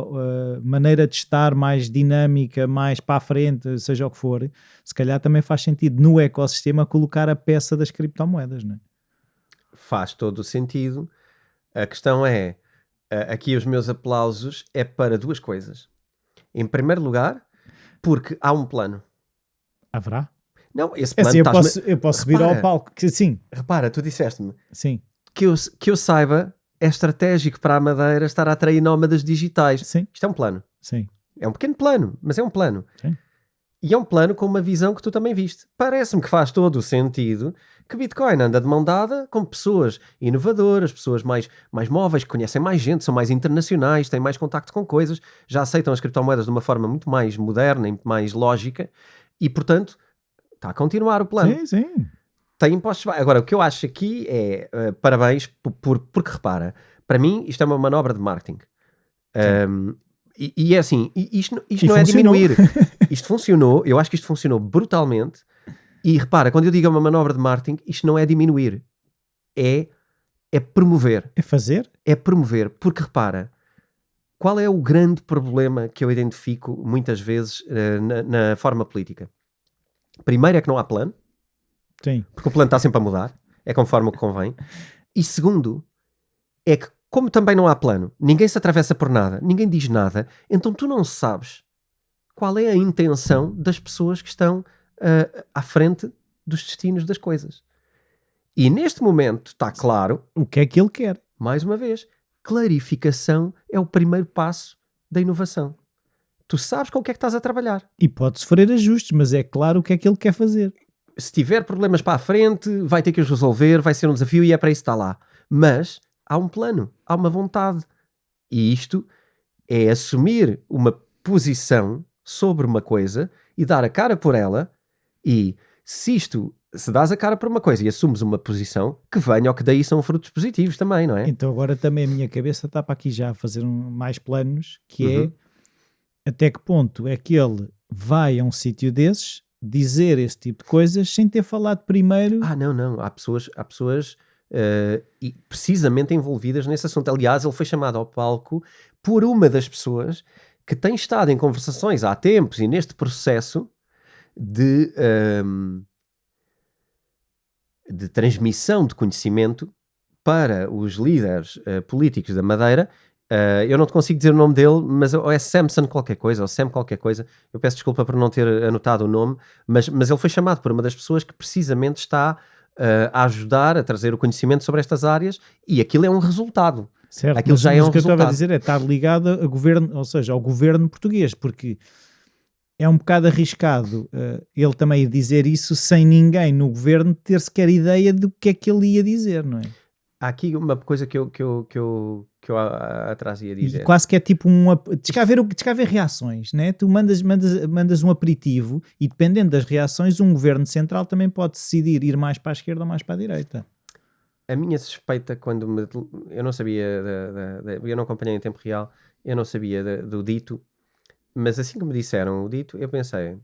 maneira de estar mais dinâmica, mais para a frente, seja o que for, se calhar também faz sentido no ecossistema colocar a peça das criptomoedas, não é? faz todo o sentido. A questão é, aqui os meus aplausos é para duas coisas. Em primeiro lugar, porque há um plano. Haverá? Não, esse É plano assim, eu posso subir ao Repara. palco. Sim, Repara, tu disseste-me sim, que eu saiba, é estratégico para a Madeira estar a atrair nómadas digitais. sim, Isto é um plano. sim. É um pequeno plano, mas é um plano. Sim. E é um plano com uma visão que tu também viste. Parece-me que faz todo o sentido que Bitcoin anda de mão dada com pessoas inovadoras, pessoas mais móveis, que conhecem mais gente, são mais internacionais, têm mais contacto com coisas, já aceitam as criptomoedas de uma forma muito mais moderna e mais lógica e, portanto, está a continuar o plano. Sim, sim. Tem impostos. Agora, o que eu acho aqui é parabéns, porque repara, para mim isto é uma manobra de marketing. E é assim, isto não é funcionou. diminuir. Isto funcionou, eu acho que isto funcionou brutalmente. E repara, quando eu digo uma manobra de marketing, isto não é diminuir, é promover. É fazer? É promover, porque repara, qual é o grande problema que eu identifico muitas vezes na forma política? Primeiro é que não há plano, Sim. porque o plano está sempre a mudar, é conforme o que convém. E segundo, é que como também não há plano, ninguém se atravessa por nada, ninguém diz nada, então tu não sabes qual é a intenção das pessoas que estão à frente dos destinos das coisas. E neste momento está claro, O que é que ele quer? mais uma vez, clarificação é o primeiro passo da inovação. Tu sabes com o que é que estás a trabalhar. E pode sofrer ajustes, mas é claro o que é que ele quer fazer. Se tiver problemas para a frente, vai ter que os resolver, vai ser um desafio e é para isso que está lá. Mas há um plano, há uma vontade. E isto é assumir uma posição sobre uma coisa e dar a cara por ela. E se dás a cara por uma coisa e assumes uma posição, que venha ou que daí são frutos positivos também, não é? Então agora também a minha cabeça está para aqui já a fazer mais planos, que é até que ponto é que ele vai a um sítio desses dizer esse tipo de coisas sem ter falado primeiro. Não. Há pessoas e precisamente envolvidas nesse assunto. Aliás, ele foi chamado ao palco por uma das pessoas que tem estado em conversações há tempos e neste processo de transmissão de conhecimento para os líderes políticos da Madeira. Eu não te consigo dizer o nome dele, mas ou é Samson qualquer coisa, ou Sam qualquer coisa. Eu peço desculpa por não ter anotado o nome, mas ele foi chamado por uma das pessoas que precisamente está a ajudar a trazer o conhecimento sobre estas áreas, e aquilo é um resultado. Certo, Aquilo já é um o que eu estava a resultado. dizer é estar ligado a governo, ou seja, ao governo português, porque é um bocado arriscado ele também dizer isso sem ninguém no governo ter sequer ideia do que é que ele ia dizer, não é? Há aqui uma coisa que eu atrás ia dizer. E quase que é tipo descrever reações, né? Tu mandas um aperitivo e dependendo das reações um governo central também pode decidir ir mais para a esquerda ou mais para a direita. A minha suspeita eu não sabia, eu não acompanhei em tempo real, eu não sabia do dito, mas assim que me disseram o dito, eu pensei,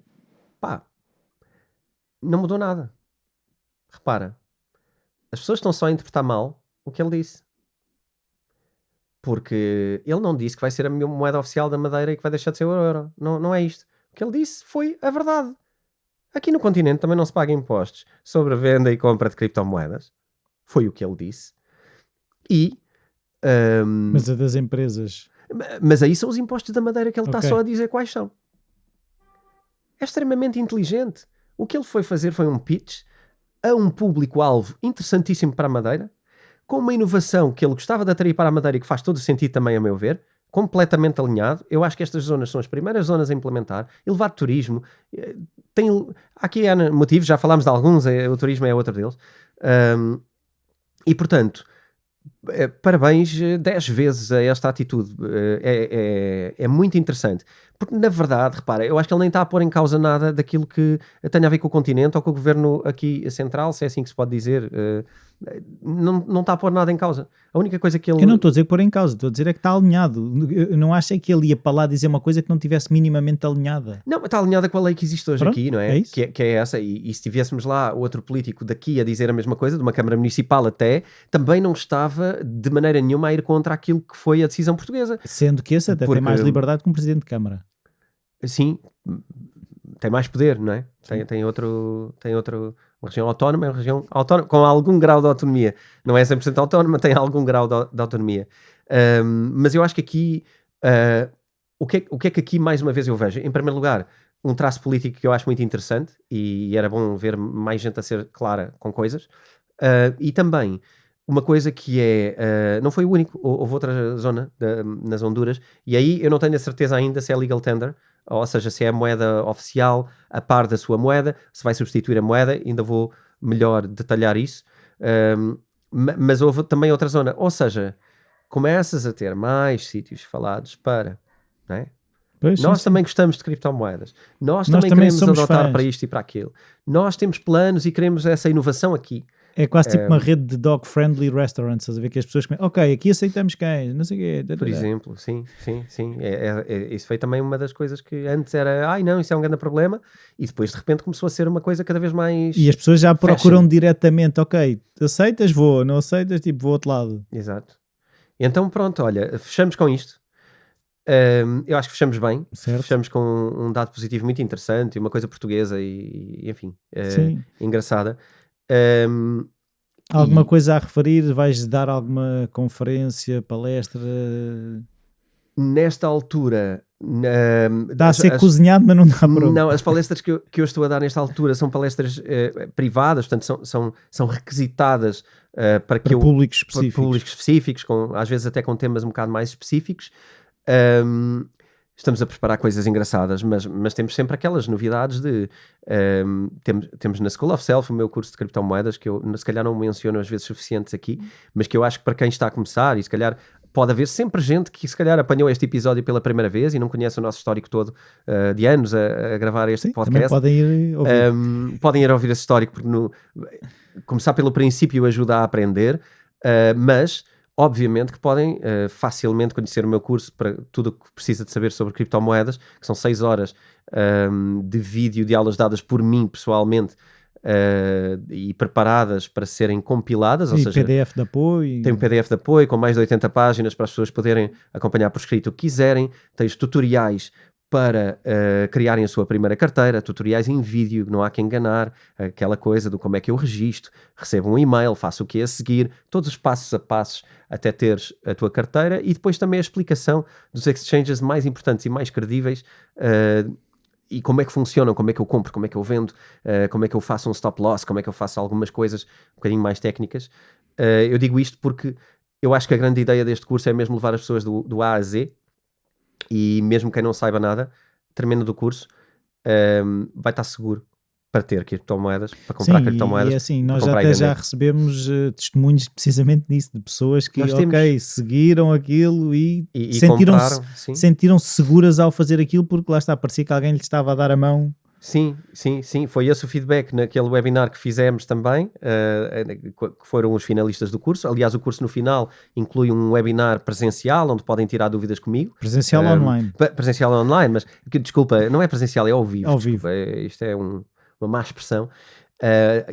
não mudou nada. Repara, as pessoas estão só a interpretar mal o que ele disse. Porque ele não disse que vai ser a moeda oficial da Madeira e que vai deixar de ser o euro. Não é isto. O que ele disse foi a verdade. Aqui no continente também não se paga impostos sobre a venda e compra de criptomoedas. Foi o que ele disse. Mas a das empresas... Mas aí são os impostos da Madeira que ele está Ok. só a dizer quais são. É extremamente inteligente. O que ele foi fazer foi um pitch a um público-alvo interessantíssimo para a Madeira, com uma inovação que ele gostava de atrair para a Madeira e que faz todo o sentido também, a meu ver, completamente alinhado. Eu acho que estas zonas são as primeiras zonas a implementar. Elevar turismo. Aqui há motivos, já falámos de alguns, o turismo é outro deles. E, portanto, parabéns 10 vezes a esta atitude. É muito interessante. Porque, na verdade, repara, eu acho que ele nem está a pôr em causa nada daquilo que tenha a ver com o continente ou com o governo aqui central, se é assim que se pode dizer. Não está a pôr nada em causa. A única coisa que ele... Eu não estou a dizer pôr em causa, estou a dizer é que está alinhado. Eu não acho que ele ia para lá dizer uma coisa que não tivesse minimamente alinhada. Não, está alinhada com a lei que existe hoje. Pronto, aqui, não é? É isso? Que é essa. E se tivéssemos lá outro político daqui a dizer a mesma coisa, de uma Câmara Municipal até, também não estava de maneira nenhuma a ir contra aquilo que foi a decisão portuguesa. Sendo que esse até tem mais liberdade que um Presidente de Câmara. Sim, tem mais poder, não é? Tem outra Uma região autónoma é uma região autónoma com algum grau de autonomia. Não é 100% autónoma, tem algum grau de autonomia. Mas eu acho que aqui, o que é que aqui mais uma vez eu vejo? Em primeiro lugar, um traço político que eu acho muito interessante, e era bom ver mais gente a ser clara com coisas, e também uma coisa que é, não foi o único, houve outra zona nas Honduras, e aí eu não tenho a certeza ainda se é legal tender, ou seja, se é a moeda oficial a par da sua moeda, se vai substituir a moeda, ainda vou melhor detalhar isso. Mas houve também outra zona, ou seja, começas a ter mais sítios falados para, não é? Pois, Nós sim, também sim. gostamos de criptomoedas. Nós Nós também também queremos somos adotar fãs. para isto e para aquilo. Nós temos planos e queremos essa inovação aqui. É quase tipo uma rede de dog-friendly restaurants, estás a ver que as pessoas comem, ok, aqui aceitamos cães, não sei o quê. Por exemplo, sim. Isso foi também uma das coisas que antes era, ai não, isso é um grande problema, e depois de repente começou a ser uma coisa cada vez mais... E as pessoas já procuram fashion. diretamente, ok, aceitas, vou, não aceitas, tipo, vou ao outro lado. Exato. Então pronto, olha, fechamos com isto. Eu acho que fechamos bem. Certo. Fechamos com um dado positivo muito interessante, uma coisa portuguesa e enfim, Sim. engraçada. Alguma E- coisa a referir? Vais dar alguma conferência, palestra? Nesta altura, Está a ser cozinhado, mas não está pronto. não, as palestras que eu estou a dar nesta altura são palestras privadas, portanto são requisitadas para que Para públicos para específicos. públicos específicos, às vezes até com temas um bocado mais específicos. Estamos a preparar coisas engraçadas, mas temos sempre aquelas novidades de... temos na School of Self o meu curso de criptomoedas, que eu se calhar não menciono às vezes suficientes aqui, mas que eu acho que para quem está a começar, e se calhar pode haver sempre gente que se calhar apanhou este episódio pela primeira vez e não conhece o nosso histórico todo de anos a gravar este Sim, também podcast. podem ir ouvir. Podem ir ouvir esse histórico, porque começar pelo princípio ajuda a aprender, mas obviamente que podem facilmente conhecer o meu curso para tudo o que precisa de saber sobre criptomoedas, que são 6 horas de vídeo de aulas dadas por mim pessoalmente e preparadas para serem compiladas, ou E seja, PDF de apoio. tem um PDF de apoio com mais de 80 páginas para as pessoas poderem acompanhar por escrito o que quiserem. Tens tutoriais para criarem a sua primeira carteira, tutoriais em vídeo, não há que enganar, aquela coisa do como é que eu registro, recebo um e-mail, faço o que é a seguir, todos os passos a passos até teres a tua carteira, e depois também a explicação dos exchanges mais importantes e mais credíveis, e como é que funcionam, como é que eu compro, como é que eu vendo, como é que eu faço um stop loss, como é que eu faço algumas coisas um bocadinho mais técnicas. Eu digo isto porque eu acho que a grande ideia deste curso é mesmo levar as pessoas do A a Z, e mesmo quem não saiba nada, termina do curso, vai estar seguro para ter criptomoedas, para comprar Sim, criptomoedas, e assim, para nós comprar e até já vender. recebemos testemunhos precisamente disso, de pessoas que, Nós ok, temos. seguiram aquilo e E sentiram-se compraram, sim. sentiram-se seguras ao fazer aquilo, porque lá está, parecia que alguém lhes estava a dar a mão. Sim, foi esse o feedback naquele webinar que fizemos também, que foram os finalistas do curso. Aliás, o curso no final inclui um webinar presencial, onde podem tirar dúvidas comigo. Presencial online. Presencial online, mas, desculpa, não é presencial, é ao vivo. Ao vivo. Desculpa, isto é uma má expressão.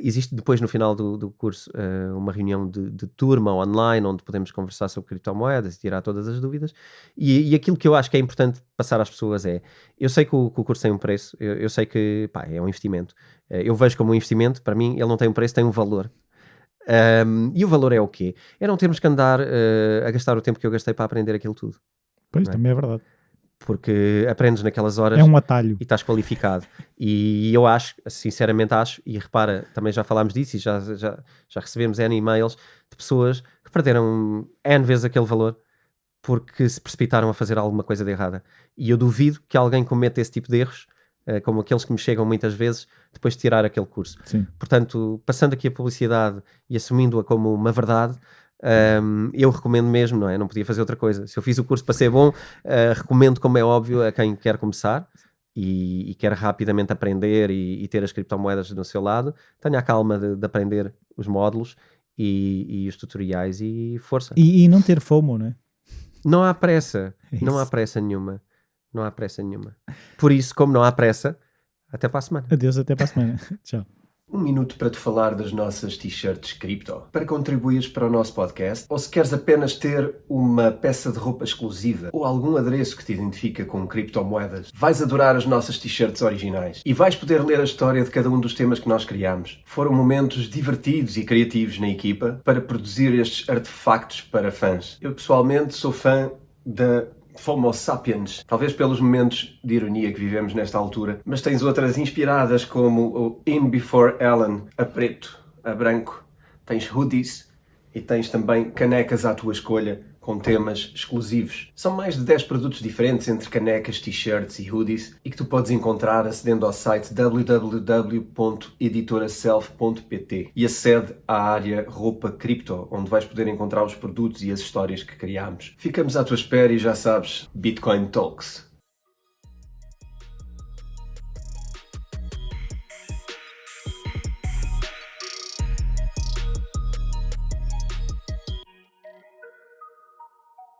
Existe depois no final do curso uma reunião de turma online, onde podemos conversar sobre criptomoedas e tirar todas as dúvidas, e aquilo que eu acho que é importante passar às pessoas é, eu sei que o curso tem um preço, eu sei que é um investimento, eu vejo como um investimento, para mim ele não tem um preço, tem um valor. E o valor é o quê? É não termos que andar a gastar o tempo que eu gastei para aprender aquilo tudo, Pois, não é? também é verdade. Porque aprendes naquelas horas É um atalho. e estás qualificado. E eu acho, sinceramente acho, e repara, também já falámos disso e já recebemos N e-mails de pessoas que perderam N vezes aquele valor porque se precipitaram a fazer alguma coisa de errada. E eu duvido que alguém cometa esse tipo de erros, como aqueles que me chegam muitas vezes, depois de tirar aquele curso. Sim. Portanto, passando aqui a publicidade e assumindo-a como uma verdade, eu recomendo mesmo, não é? Não podia fazer outra coisa. Se eu fiz o curso para ser bom, recomendo, como é óbvio, a quem quer começar e quer rapidamente aprender e ter as criptomoedas no seu lado, tenha a calma de aprender os módulos e os tutoriais e força. E não ter FOMO, não é? Não há pressa, É não há isso. pressa nenhuma. Não há pressa nenhuma. Por isso, como não há pressa, até para a semana. Adeus, até para a semana. Tchau. Um minuto para te falar das nossas t-shirts cripto. Para contribuires para o nosso podcast, ou se queres apenas ter uma peça de roupa exclusiva ou algum adereço que te identifica com criptomoedas, vais adorar as nossas t-shirts originais e vais poder ler a história de cada um dos temas que nós criamos. Foram momentos divertidos e criativos na equipa para produzir estes artefactos para fãs. Eu pessoalmente sou fã da Homo sapiens, talvez pelos momentos de ironia que vivemos nesta altura, mas tens outras inspiradas como o In Before Ellen, a preto, a branco, tens hoodies e tens também canecas à tua escolha com temas exclusivos. São mais de 10 produtos diferentes entre canecas, t-shirts e hoodies e que tu podes encontrar acedendo ao site www.editoraself.pt e acede à área Roupa Cripto, onde vais poder encontrar os produtos e as histórias que criamos. Ficamos à tua espera e já sabes, Bitcoin Talks.